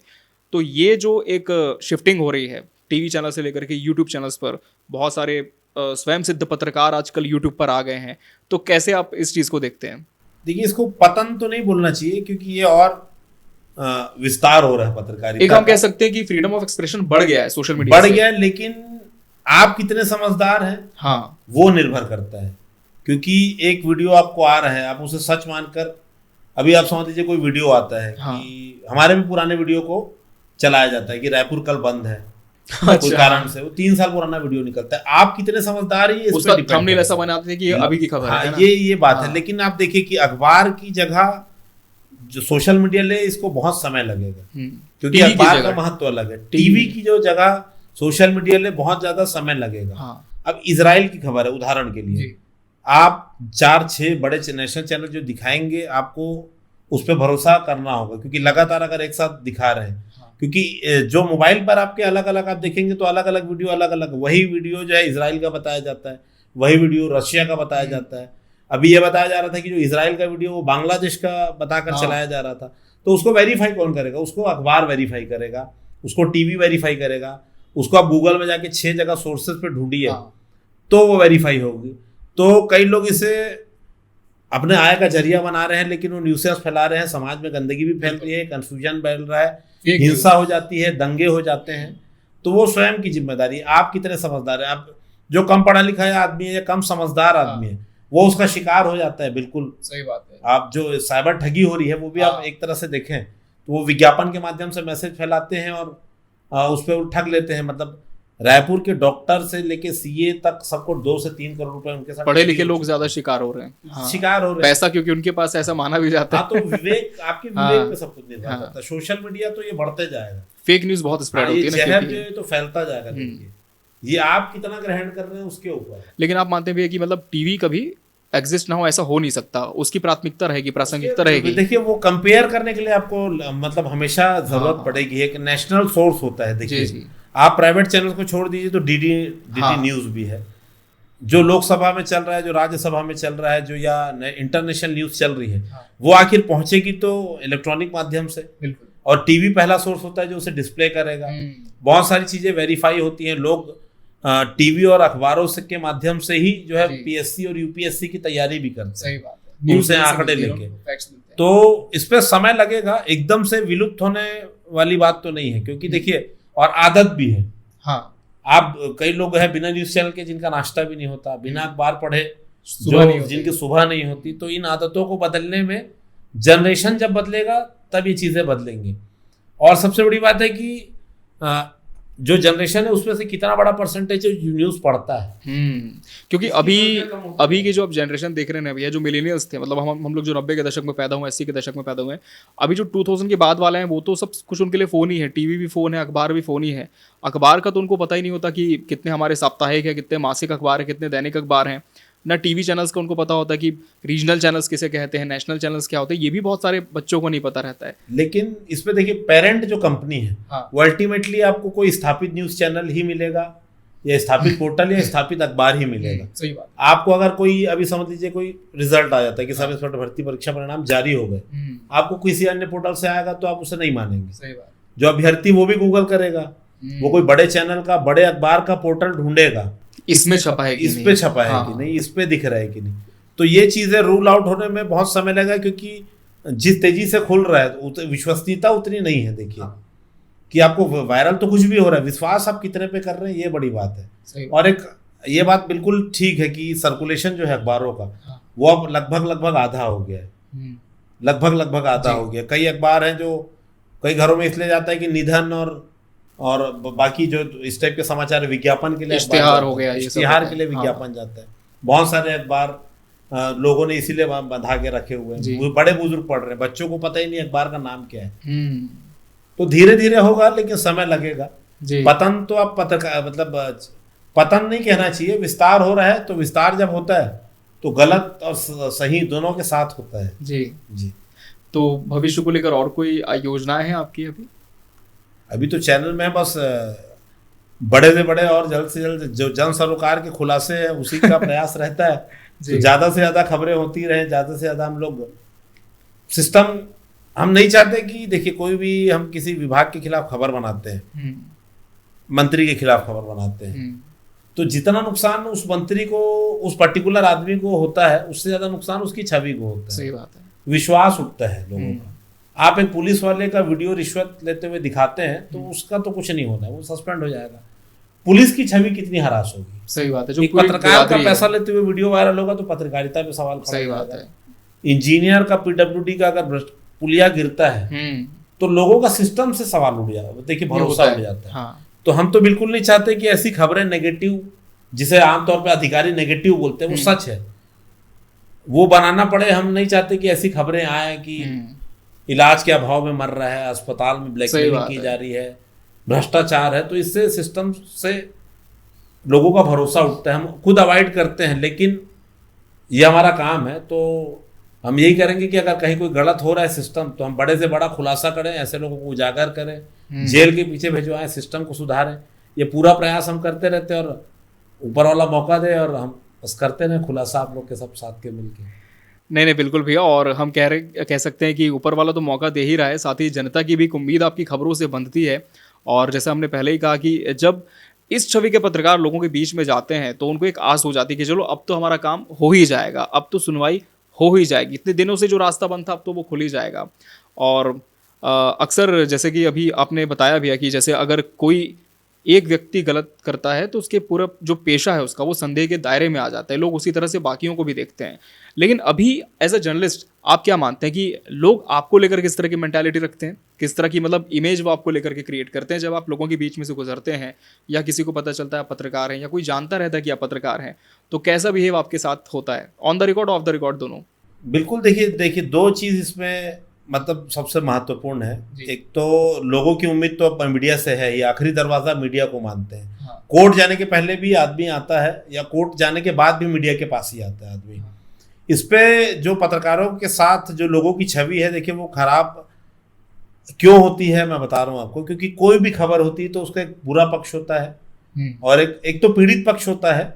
तो ये जो एक शिफ्टिंग हो रही है टीवी चैनल से लेकर के यूट्यूब चैनल्स पर, बहुत सारे स्वयं सिद्ध पत्रकार आजकल यूट्यूब पर आ गए हैं, तो कैसे आप इस चीज़ को देखते हैं? देखिए, इसको पतन तो नहीं बोलना चाहिए, क्योंकि ये और विस्तार हो रहा है पत्रकारिता। एक हम कह सकते हैं कि फ्रीडम ऑफ एक्सप्रेशन बढ़ गया है सोशल मीडिया बढ़ से। गया है, लेकिन आप कितने समझदार हैं हाँ, वो निर्भर करता है। क्योंकि एक वीडियो आपको आ रहा है, आप उसे सच मानकर, अभी आप समझ लीजिए कोई वीडियो आता है हाँ। कि हमारे भी पुराने वीडियो को चलाया जाता है कि रायपुर कल बंद है, कोई अच्छा। कारण से, वो 3 साल पुराना वीडियो निकलता है। आप कितने समझदार हैं उसका थंबनेल ऐसा बनाते हैं कि ये अभी की खबर हाँ, है ना? ये बात हाँ। है। लेकिन आप देखिए कि अखबार की जगह जो सोशल मीडिया ले, इसको बहुत समय लगेगा, क्योंकि टीवी की अखबार का जगह। महत्व अलग है। टीवी की जो जगह सोशल मीडिया ले बहुत ज्यादा समय लगेगा। हाँ। अब इजराइल की खबर है उदाहरण के लिए, जी। आप 4-6 बड़े नेशनल चैनल जो दिखाएंगे, आपको उस पर भरोसा करना होगा, क्योंकि लगातार अगर एक साथ दिखा रहे हैं, क्योंकि जो मोबाइल पर आपके अलग अलग आप देखेंगे तो अलग अलग वीडियो, अलग अलग वही वीडियो जो है इजराइल का बताया जाता है, वही वीडियो रशिया का बताया जाता है। अभी ये बताया जा रहा था कि जो इजराइल का वीडियो वो बांग्लादेश का बताकर चलाया जा रहा था। तो उसको वेरीफाई कौन करेगा? उसको अखबार वेरीफाई करेगा, उसको टीवी वेरीफाई करेगा, उसको आप गूगल में जाके 6 जगह सोर्सेज पे ढूंढिए तो वो वेरीफाई होगी। तो कई लोग इसे अपने आय का जरिया बना रहे हैं, लेकिन वो न्यूसेंस फैला रहे हैं, समाज में गंदगी भी फैल रही है, कंफ्यूजन फैल रहा है, हिंसा हो जाती है, दंगे हो जाते हैं। तो वो स्वयं की जिम्मेदारी है। आप कितने समझदार हैं? आप जो कम पढ़ा लिखा है आदमी है या कम समझदार आदमी है, वो उसका शिकार हो जाता है। बिल्कुल सही बात है। आप जो साइबर ठगी हो रही है वो भी आप एक तरह से देखें तो वो विज्ञापन के माध्यम से मैसेज फैलाते हैं और उस पर ठग लेते हैं। मतलब रायपुर के डॉक्टर से लेके सीए तक सबको 2 से 3 करोड़ रुपए उनके साथ पढ़े लिखे लोग ज्यादा शिकार हो रहे हैं। हाँ। शिकार हो रहे हैं, पैसा क्योंकि उनके पास ऐसा माना भी जाता है। हाँ, तो विवेक, आपके विवेक पे सब कुछ निर्भर करता है। सोशल मीडिया तो ये बढ़ते जाएगा, फेक न्यूज बहुत स्प्रेड होती ये है ना, जहर जो क्योंकि है तो फैलता जाएगा। देखिए, ये आप कितना ग्रहण कर रहे हैं उसके ऊपर। लेकिन आप मानते हैं कि मतलब टीवी कभी एग्जिस्ट ना हो ऐसा हो नहीं सकता, उसकी प्राथमिकता रहेगी, प्रासंगिकता रहेगी। देखिए, वो कंपेयर करने के लिए आपको मतलब हमेशा जरूरत पड़ेगी। एक नेशनल सोर्स होता है। देखिए, आप प्राइवेट चैनल को छोड़ दीजिए तो डीडी न्यूज भी है, जो लोकसभा में चल रहा है, जो राज्यसभा में चल रहा है, जो या इंटरनेशनल न्यूज चल रही है, वो आखिर पहुंचेगी तो इलेक्ट्रॉनिक माध्यम से। और टीवी पहला सोर्स होता है जो उसे डिस्प्ले करेगा। बहुत सारी चीजें वेरीफाई होती हैं। लोग टीवी और अखबारों से के माध्यम से ही जो है पीएससी और यूपीएससी की तैयारी भी करते हैं। सही बात है। उनसे आंकड़े लेके, तो इस पे समय लगेगा। एकदम से विलुप्त होने वाली बात तो नहीं है, क्योंकि देखिए, और आदत भी है। हाँ, आप कई लोग हैं बिना न्यूज चैनल के जिनका नाश्ता भी नहीं होता, बिना अखबार पढ़े सुबह नहीं जो जिनकी सुबह नहीं होती। तो इन आदतों को बदलने में जनरेशन जब बदलेगा तब ये चीज़ें बदलेंगी। और सबसे बड़ी बात है कि जो जनरेशन है उसमें से कितना बड़ा परसेंटेज न्यूज़ पढ़ता है। क्योंकि अभी की जो अब जनरेशन देख रहे हैं भैया, जो मिलेनियल्स थे, मतलब हम लोग जो 90 के दशक में पैदा हुए, 80 के दशक में पैदा हुए हैं, अभी जो 2000 के बाद वाले हैं वो तो सब कुछ उनके लिए फ़ोन ही है, टीवी भी फ़ोन है, अखबार भी फ़ोन ही है। अखबार का तो उनको पता ही नहीं होता कि कितने हमारे साप्ताहिक है, कितने मासिक अखबार है, कितने दैनिक अखबार हैं। ना टीवी चैनल्स का उनको पता होता कि रीजनल चैनल्स किसे कहते हैं, नेशनल चैनल्स क्या होते हैं, ये भी बहुत सारे बच्चों को नहीं पता रहता है। लेकिन इसमें देखिए, पेरेंट जो कंपनी है वो अल्टीमेटली आपको कोई स्थापित न्यूज़ चैनल ही मिलेगा, या स्थापित पोर्टल, या स्थापित अखबार ही मिलेगा। सही बात। आपको अगर कोई, अभी समझ लीजिए कोई रिजल्ट आ जाता है कि सब इंस्पेक्टर भर्ती परीक्षा परिणाम जारी हो गए, आपको किसी अन्य पोर्टल से आएगा तो आप उसे नहीं मानेंगे। सही बात। जो अभ्यर्थी वो भी गूगल करेगा, वो कोई बड़े चैनल का, बड़े अखबार का पोर्टल ढूंढेगा, इसमें छपा है कि इस पे छपा है कि नहीं, इस पे दिख रहा है कि नहीं। तो ये चीजें रूल आउट होने में बहुत समय लगा, क्योंकि जिस तेजी से खुल रहा है विश्वसनीयता उतनी नहीं है। देखिए कि आपको वायरल तो कुछ भी हो रहा है, विश्वास आप कितने पे कर रहे हैं, ये बड़ी बात है। और एक ये बात बिल्कुल ठीक है कि सर्कुलेशन जो है अखबारों का, वो अब लगभग आधा हो गया है, लगभग आधा हो गया। कई अखबार हैं जो कई घरों में इसलिए जाता है कि निधन और बाकी जो इस टाइप के समाचार विज्ञापन के लिए, इश्तिहार हो गया, इश्तिहार के लिए विज्ञापन जाता है। बहुत सारे अखबार लोगों ने इसीलिए बंधा के रखे हुए हैं, वो बड़े बुजुर्ग पढ़ रहे हैं, बच्चों को पता ही नहीं अखबार का नाम क्या है। तो धीरे धीरे होगा, लेकिन समय लगेगा। पतन तो आप मतलब पतन नहीं कहना चाहिए, विस्तार हो रहा है। तो विस्तार जब होता है तो गलत और सही दोनों के साथ होता है। जी। तो भविष्य को लेकर और कोई योजनाएं हैं आपकी? अभी तो चैनल में बस बड़े से बड़े और जल्द से जल्द जो जन सरोकार के खुलासे हैं उसी का प्रयास रहता है। तो ज़्यादा से ज़्यादा खबरें होती रहें, ज़्यादा से ज़्यादा हम लोग सिस्टम, हम नहीं चाहते कि देखिए कोई भी, हम किसी विभाग के खिलाफ खबर बनाते हैं, मंत्री के खिलाफ खबर बनाते हैं, तो जितना नुकसान उस मंत्री को, उस पर्टिकुलर आदमी को होता है, उससे ज़्यादा नुकसान उसकी छवि को होता है। सही बात है। विश्वास उठता है लोगों का। आप एक पुलिस वाले का वीडियो रिश्वत लेते हुए दिखाते हैं तो उसका तो कुछ नहीं होना है, वो सस्पेंड हो जाएगा। पुलिस की छवि कितनी हरास होगी। सही बात है। जो एक पत्रकार का पैसा लेते हुए वीडियो वायरल होगा तो पत्रकारिता पे सवाल खड़ा सही बात है। इंजीनियर का, पीडब्ल्यूडी का अगर पुलिया गिरता है तो लोगों का सिस्टम से सवाल उठ जाता है, देखिए भरोसा उठ जाता है। तो हम तो बिल्कुल नहीं चाहते कि ऐसी खबरें नेगेटिव, जिसे आमतौर पर अधिकारी नेगेटिव बोलते हैं, वो सच है, वो बनाना पड़े। हम नहीं चाहते कि ऐसी खबरें आए कि इलाज के अभाव में मर रहा है, अस्पताल में ब्लैकमेलिंग की जा रही है, भ्रष्टाचार है। तो इससे सिस्टम से लोगों का भरोसा उठता है। हम खुद अवॉइड करते हैं, लेकिन ये हमारा काम है। तो हम यही करेंगे कि अगर कहीं कोई गलत हो रहा है सिस्टम, तो हम बड़े से बड़ा खुलासा करें, ऐसे लोगों को उजागर करें, जेल के पीछे भिजवाएं, सिस्टम को सुधारें। ये पूरा प्रयास हम करते रहते हैं, और ऊपर वाला मौका दे और हम बस करते रहें खुलासा आप लोग के सब साथ के मिलकर। नहीं बिल्कुल भैया। और हम कह सकते हैं कि ऊपर वाला तो मौका दे ही रहा है, साथ ही जनता की भी उम्मीद आपकी खबरों से बनती है। और जैसे हमने पहले ही कहा कि जब इस छवि के पत्रकार लोगों के बीच में जाते हैं तो उनको एक आस हो जाती है कि चलो अब तो हमारा काम हो ही जाएगा, अब तो सुनवाई हो ही जाएगी, इतने दिनों से जो रास्ता बंद था अब तो वो खुल ही जाएगा। और अक्सर जैसे कि अभी आपने बताया भैया कि जैसे अगर कोई एक व्यक्ति गलत करता है तो उसके पूरा जो पेशा है उसका, वो संदेह के दायरे में आ जाता है, लोग उसी तरह से बाकियों को भी देखते हैं। लेकिन अभी एज अ जर्नलिस्ट आप क्या मानते हैं कि लोग आपको लेकर किस तरह की मेंटालिटी रखते हैं, किस तरह की मतलब इमेज वो आपको लेकर के क्रिएट करते हैं जब आप लोगों के बीच में से गुजरते हैं, या किसी को पता चलता है आप पत्रकार हैं, या कोई जानता रहता है कि आप पत्रकार हैं, तो कैसा बिहेव आपके साथ होता है, on the record, of the record, दोनों? बिल्कुल। देखिए दो चीज़ इसमें मतलब सबसे महत्वपूर्ण है। एक तो लोगों की उम्मीद तो मीडिया से है, ये आखिरी दरवाजा मीडिया को मानते हैं। कोर्ट जाने के पहले भी आदमी आता है, या कोर्ट जाने के बाद भी मीडिया के पास ही आता है आदमी। इस पे जो पत्रकारों के साथ जो लोगों की छवि है, देखिए वो खराब क्यों होती है, मैं बता रहा हूँ आपको। क्योंकि कोई भी खबर होती है तो उसका एक बुरा पक्ष होता है, और एक तो पीड़ित पक्ष होता है,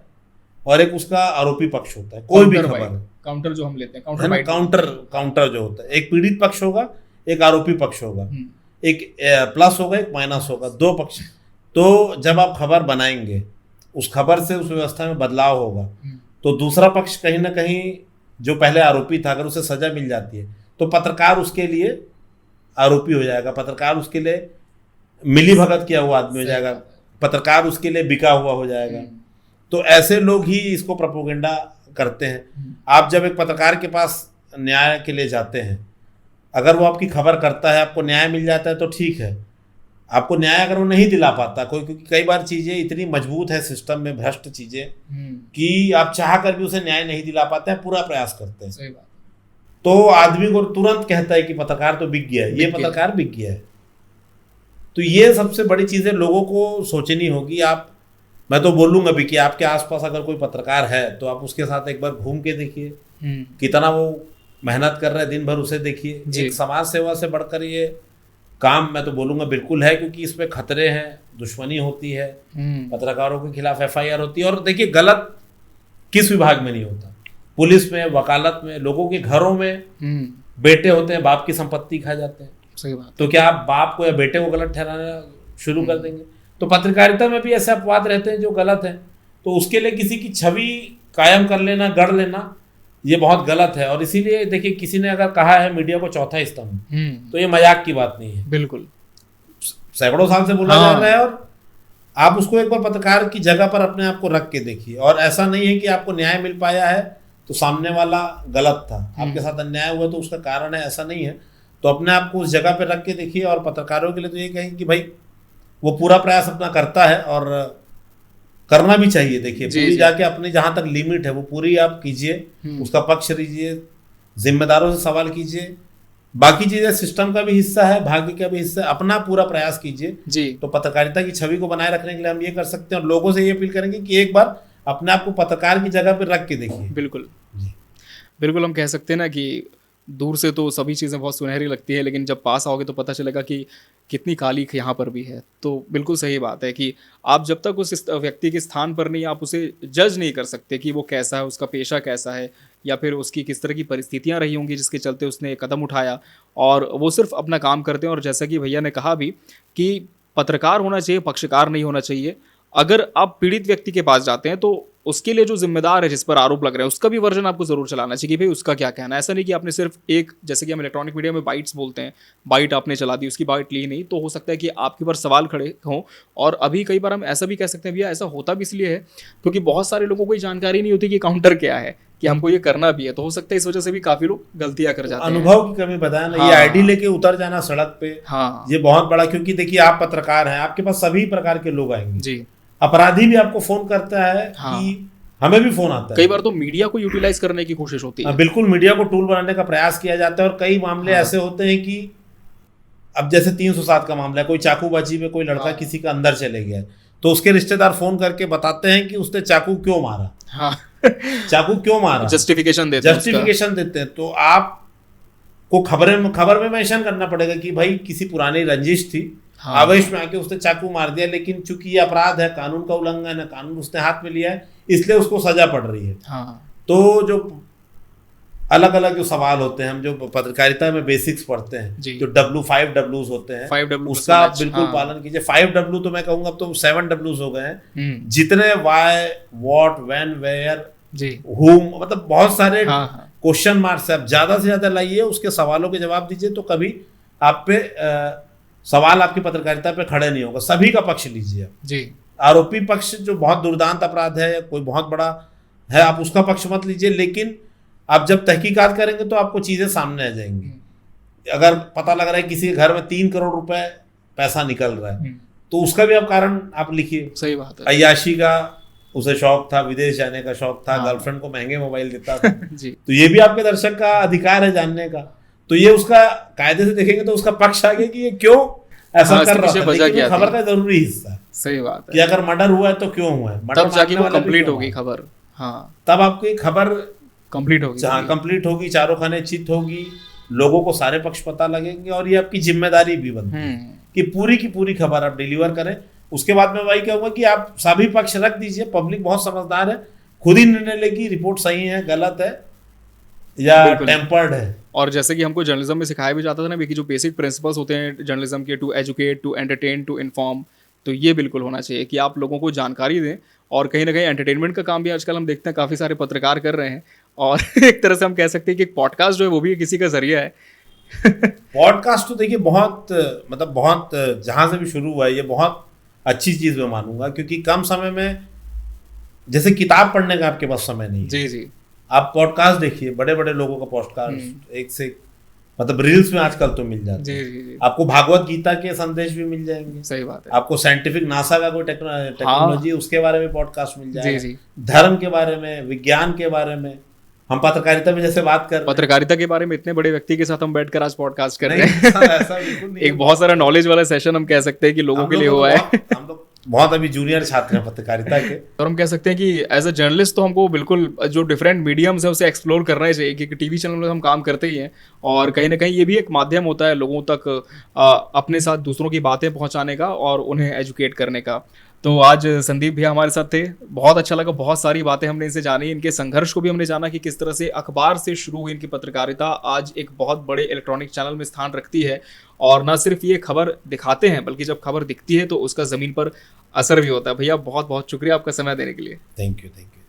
और एक उसका आरोपी पक्ष होता है। कोई भी खबर, काउंटर जो हम लेते हैं, काउंटर जो होता है, एक पीड़ित पक्ष होगा, एक आरोपी पक्ष होगा, एक प्लस होगा, एक माइनस होगा, दो पक्ष। तो जब आप खबर बनाएंगे, उस खबर से उस व्यवस्था में बदलाव होगा, तो दूसरा पक्ष कहीं ना कहीं जो पहले आरोपी था, अगर उसे सजा मिल जाती है तो पत्रकार उसके लिए आरोपी हो जाएगा, पत्रकार उसके लिए मिली भगत किया हुआ आदमी हो जाएगा, पत्रकार उसके लिए बिका हुआ हो जाएगा। तो ऐसे लोग ही इसको प्रोपोगेंडा करते हैं। आप जब एक पत्रकार के पास न्याय के लिए जाते हैं, अगर वो आपकी खबर करता है, आपको न्याय मिल जाता है तो ठीक है। आपको न्याय अगर वो नहीं दिला पाता कोई, क्योंकि कई बार चीज़ें इतनी मजबूत है सिस्टम में, भ्रष्ट चीज़ें, कि आप चाह कर भी उसे न्याय नहीं दिला पाते हैं, पूरा प्रयास करते हैं। सही बात। तो आदमी को तुरंत कहता है कि पत्रकार तो बिक गया है, ये पत्रकार बिक गया है। तो ये सबसे बड़ी चीज़ें लोगों को सोचनी होगी। मैं तो बोलूँगा भी कि आपके आसपास अगर कोई पत्रकार है तो आप उसके साथ एक बार घूम के देखिए, कितना वो मेहनत कर रहे हैं दिन भर, उसे देखिए। एक समाज सेवा से बढ़कर ये काम मैं तो बोलूँगा बिल्कुल है, क्योंकि इसमें खतरे हैं, दुश्मनी होती है, पत्रकारों के खिलाफ FIR होती है। और देखिए, गलत किस विभाग में नहीं होता, पुलिस में, वकालत में, लोगों के घरों में बेटे होते हैं, बाप की संपत्ति खा जाते हैं। सही बात। तो क्या आप बाप को या बेटे को गलत ठहराना शुरू कर देंगे? तो पत्रकारिता में भी ऐसे अपवाद रहते हैं जो गलत हैं। तो उसके लिए किसी की छवि कायम कर लेना, गढ़ लेना, ये बहुत गलत है। और इसीलिए देखिए, किसी ने अगर कहा है मीडिया को चौथा स्तंभ, तो ये मजाक की बात नहीं है, बिल्कुल सैकड़ों साल से बोला जा रहा है। और आप उसको एक बार पत्रकार की जगह पर अपने आप को रख के देखिए। और ऐसा नहीं है कि आपको न्याय मिल पाया है तो सामने वाला गलत था, आपके साथ अन्याय हुआ तो उसका कारण है, ऐसा नहीं है। तो अपने आप को उस जगह पर रख के देखिए। और पत्रकारों के लिए तो ये कहेंगे कि भाई वो पूरा प्रयास अपना करता है, और करना भी चाहिए। देखिए, पूरी जाके अपनी जहां तक लिमिट है वो पूरी आप कीजिए, उसका पक्ष लीजिए, जिम्मेदारों से सवाल कीजिए। बाकी चीजें सिस्टम का भी हिस्सा है, भाग्य का भी हिस्सा है, अपना पूरा प्रयास कीजिए जी। तो पत्रकारिता की छवि को बनाए रखने के लिए हम ये कर सकते हैं। और लोगों से ये अपील करेंगे कि एक बार अपने आप को पत्रकार की जगह पर रख के देखिए। बिल्कुल जी, बिल्कुल। हम कह सकते हैं ना कि दूर से तो सभी चीज़ें बहुत सुनहरी लगती है, लेकिन जब पास आओगे तो पता चलेगा कि कितनी काली यहाँ पर भी है। तो बिल्कुल सही बात है कि आप जब तक उस व्यक्ति के स्थान पर नहीं, आप उसे जज नहीं कर सकते कि वो कैसा है, उसका पेशा कैसा है, या फिर उसकी किस तरह की परिस्थितियाँ रही होंगी जिसके चलते उसने कदम उठाया। और वो सिर्फ अपना काम करते हैं। और जैसा कि भैया ने कहा भी कि पत्रकार होना चाहिए, पक्षकार नहीं होना चाहिए। अगर आप पीड़ित व्यक्ति के पास जाते हैं तो उसके लिए जो जिम्मेदार है, जिस पर आरोप लग रहे हैं, उसका भी वर्जन आपको जरूर चलाना चाहिए कि भाई उसका क्या कहना है। ऐसा नहीं कि आपने सिर्फ एक, जैसे कि हम इलेक्ट्रॉनिक मीडिया में बाइट्स बोलते हैं, बाइट आपने चला दी, उसकी बाइट ली नहीं, तो हो सकता है कि आपके ऊपर सवाल खड़े हों। और अभी कई बार हम ऐसा भी कह सकते हैं भैया, ऐसा होता भी इसलिए है क्योंकि बहुत सारे लोगों को ये जानकारी नहीं होती कि काउंटर क्या है, कि हमको ये करना भी है। तो हो सकता है इस वजह से भी काफी लोग गलतियां कर जाते हैं। अनुभव की कमी बताया ना, ये आईडी लेके उतर जाना सड़क पे, ये बहुत बड़ा। क्योंकि देखिए, आप पत्रकार हैं, आपके पास सभी प्रकार के लोग आएंगे जी। अपराधी भी आपको फोन करता है कि हमें भी फोन आता है। कई बार तो मीडिया को यूटिलाइज करने की कोशिश होती है। बिल्कुल, मीडिया को टूल बनाने का प्रयास किया जाता है। और कई मामले ऐसे होते हैं कि अब जैसे 307 का मामला है, कोई चाकूबाजी में कोई लड़का किसी का अंदर चले गया, तो उसके रिश्तेदार फोन करके बताते हैं कि उसने चाकू क्यों मारा, चाकू क्यों मारा, जस्टिफिकेशन देते हैं। तो आपको खबर में मेंशन करना पड़ेगा कि भाई किसी पुरानी रंजिश थी, आवेश में आके उसने चाकू मार दिया, लेकिन चूंकि ये अपराध है, कानून का उल्लंघन है, कानून उसने हाथ में लिया है, इसलिए उसको सजा पड़ रही है। तो जो अलग अलग जो सवाल होते हैं, हम जो पत्रकारिता में बेसिक्स पढ़ते हैं, जो W5 Ws होते हैं, 5W उसका आप बिल्कुल पालन कीजिए। 5W तो मैं कहूंगा अब तो 7 Ws हो गए हैं। जितने वाई, व्हाट, व्हेन, वेयर, हुम, मतलब बहुत सारे क्वेश्चन मार्क्स आप ज्यादा से ज्यादा लाइए, उसके सवालों के जवाब दीजिए। तो कभी आप पे सवाल आपकी पत्रकारिता पे खड़े नहीं होगा। सभी का पक्ष लीजिए जी। आरोपी पक्ष जो बहुत दुर्दांत अपराध है, कोई बहुत बड़ा है, आप उसका पक्ष मत लीजिए। लेकिन आप जब तहकीकात करेंगे तो आपको चीजें सामने आ जाएंगी। अगर पता लग रहा है किसी के घर में 3 करोड़ रुपए पैसा निकल रहा है, तो उसका भी आप कारण आप लिखिए। सही बात है। अय्याशी का उसे शौक था, विदेश जाने का शौक था, गर्लफ्रेंड को महंगे मोबाइल देता था जी। तो ये भी आपके दर्शक का अधिकार है जानने का। तो ये उसका कायदे से देखेंगे तो उसका पक्ष आ गया कि ये क्यों ऐसा कर रहा था, लेकिन खबर का जरूरी हिस्सा। सही बात है कि अगर मर्डर हुआ है तो क्यों हुआ है, तब जाके वो कंप्लीट होगी खबर। तब आपकी खबर कंप्लीट होगी। कंप्लीट होगी, चारों खाने चित होगी, लोगों को सारे पक्ष पता लगेंगे। और ये आपकी जिम्मेदारी भी बनती है कि पूरी की पूरी खबर आप डिलीवर करें। उसके बाद मैं वही कहूंगा कि आप सभी पक्ष रख दीजिए। पब्लिक बहुत समझदार है, खुद ही निर्णय लेगी रिपोर्ट सही है, गलत है या टेम्पर्ड है। और जैसे कि हमको जर्नलिज्म में सिखाया भी जाता था ना कि जो बेसिक प्रिंसिपल्स होते हैं जर्नलिज्म के, to educate, to entertain, to inform, तो ये बिल्कुल होना चाहिए कि आप लोगों को जानकारी दें। और कहीं ना कहीं एंटरटेनमेंट का काम भी आजकल हम देखते हैं काफ़ी सारे पत्रकार कर रहे हैं। और एक तरह से हम कह सकते हैं कि एक पॉडकास्ट जो है वो भी किसी का जरिया है। पॉडकास्ट तो देखिए बहुत जहाँ से भी शुरू हुआ है, ये बहुत अच्छी चीज़ मैं मानूंगा। क्योंकि कम समय में, जैसे किताब पढ़ने का आपके पास समय नहीं है जी जी, आप पॉडकास्ट देखिए, बड़े बड़े लोगों का पॉडकास्ट, एक से मतलब रील्स में आजकल तो मिल जाते जी हैं। जी जी, आपको भागवत गीता के संदेश भी मिल जाएंगे, सही बात है। आपको साइंटिफिक नासा का कोई टेक्नोलॉजी उसके बारे में पॉडकास्ट मिल जी जाएगा, जी, धर्म के बारे में, विज्ञान के बारे में। हम पत्रकारिता में जैसे बात कर रहे हैं, पत्रकारिता के बारे में इतने बड़े व्यक्ति के साथ हम बैठकर आज पॉडकास्ट कर रहे नहीं हैं। ऐसा ऐसा बिल्कुल नहीं है। एक बहुत सारा नॉलेज वाला सेशन हम कह सकते हैं कि लोगों हम के लिए लोग हुआ तो है। हम लोग बहुत अभी जूनियर छात्र हैं पत्रकारिता के। और हम कह सकते हैं कि एज अ जर्नलिस्ट तो हमको बिल्कुल जो डिफरेंट मीडियम्स है उसे एक्सप्लोर करना ही चाहिए, क्योंकि टीवी चैनल में हम काम करते ही हैं और कहीं ना कहीं ये भी एक माध्यम होता है लोगों तक अपने साथ दूसरों की बातें पहुंचाने का और उन्हें एजुकेट करने का। तो आज संदीप भैया हमारे साथ थे, बहुत अच्छा लगा, बहुत सारी बातें हमने इनसे जानी, इनके संघर्ष को भी हमने जाना कि किस तरह से अखबार से शुरू हुई इनकी पत्रकारिता आज एक बहुत बड़े इलेक्ट्रॉनिक चैनल में स्थान रखती है। और ना सिर्फ ये खबर दिखाते हैं बल्कि जब खबर दिखती है तो उसका ज़मीन पर असर भी होता है। भैया बहुत बहुत शुक्रिया आपका समय देने के लिए। Thank you, thank you.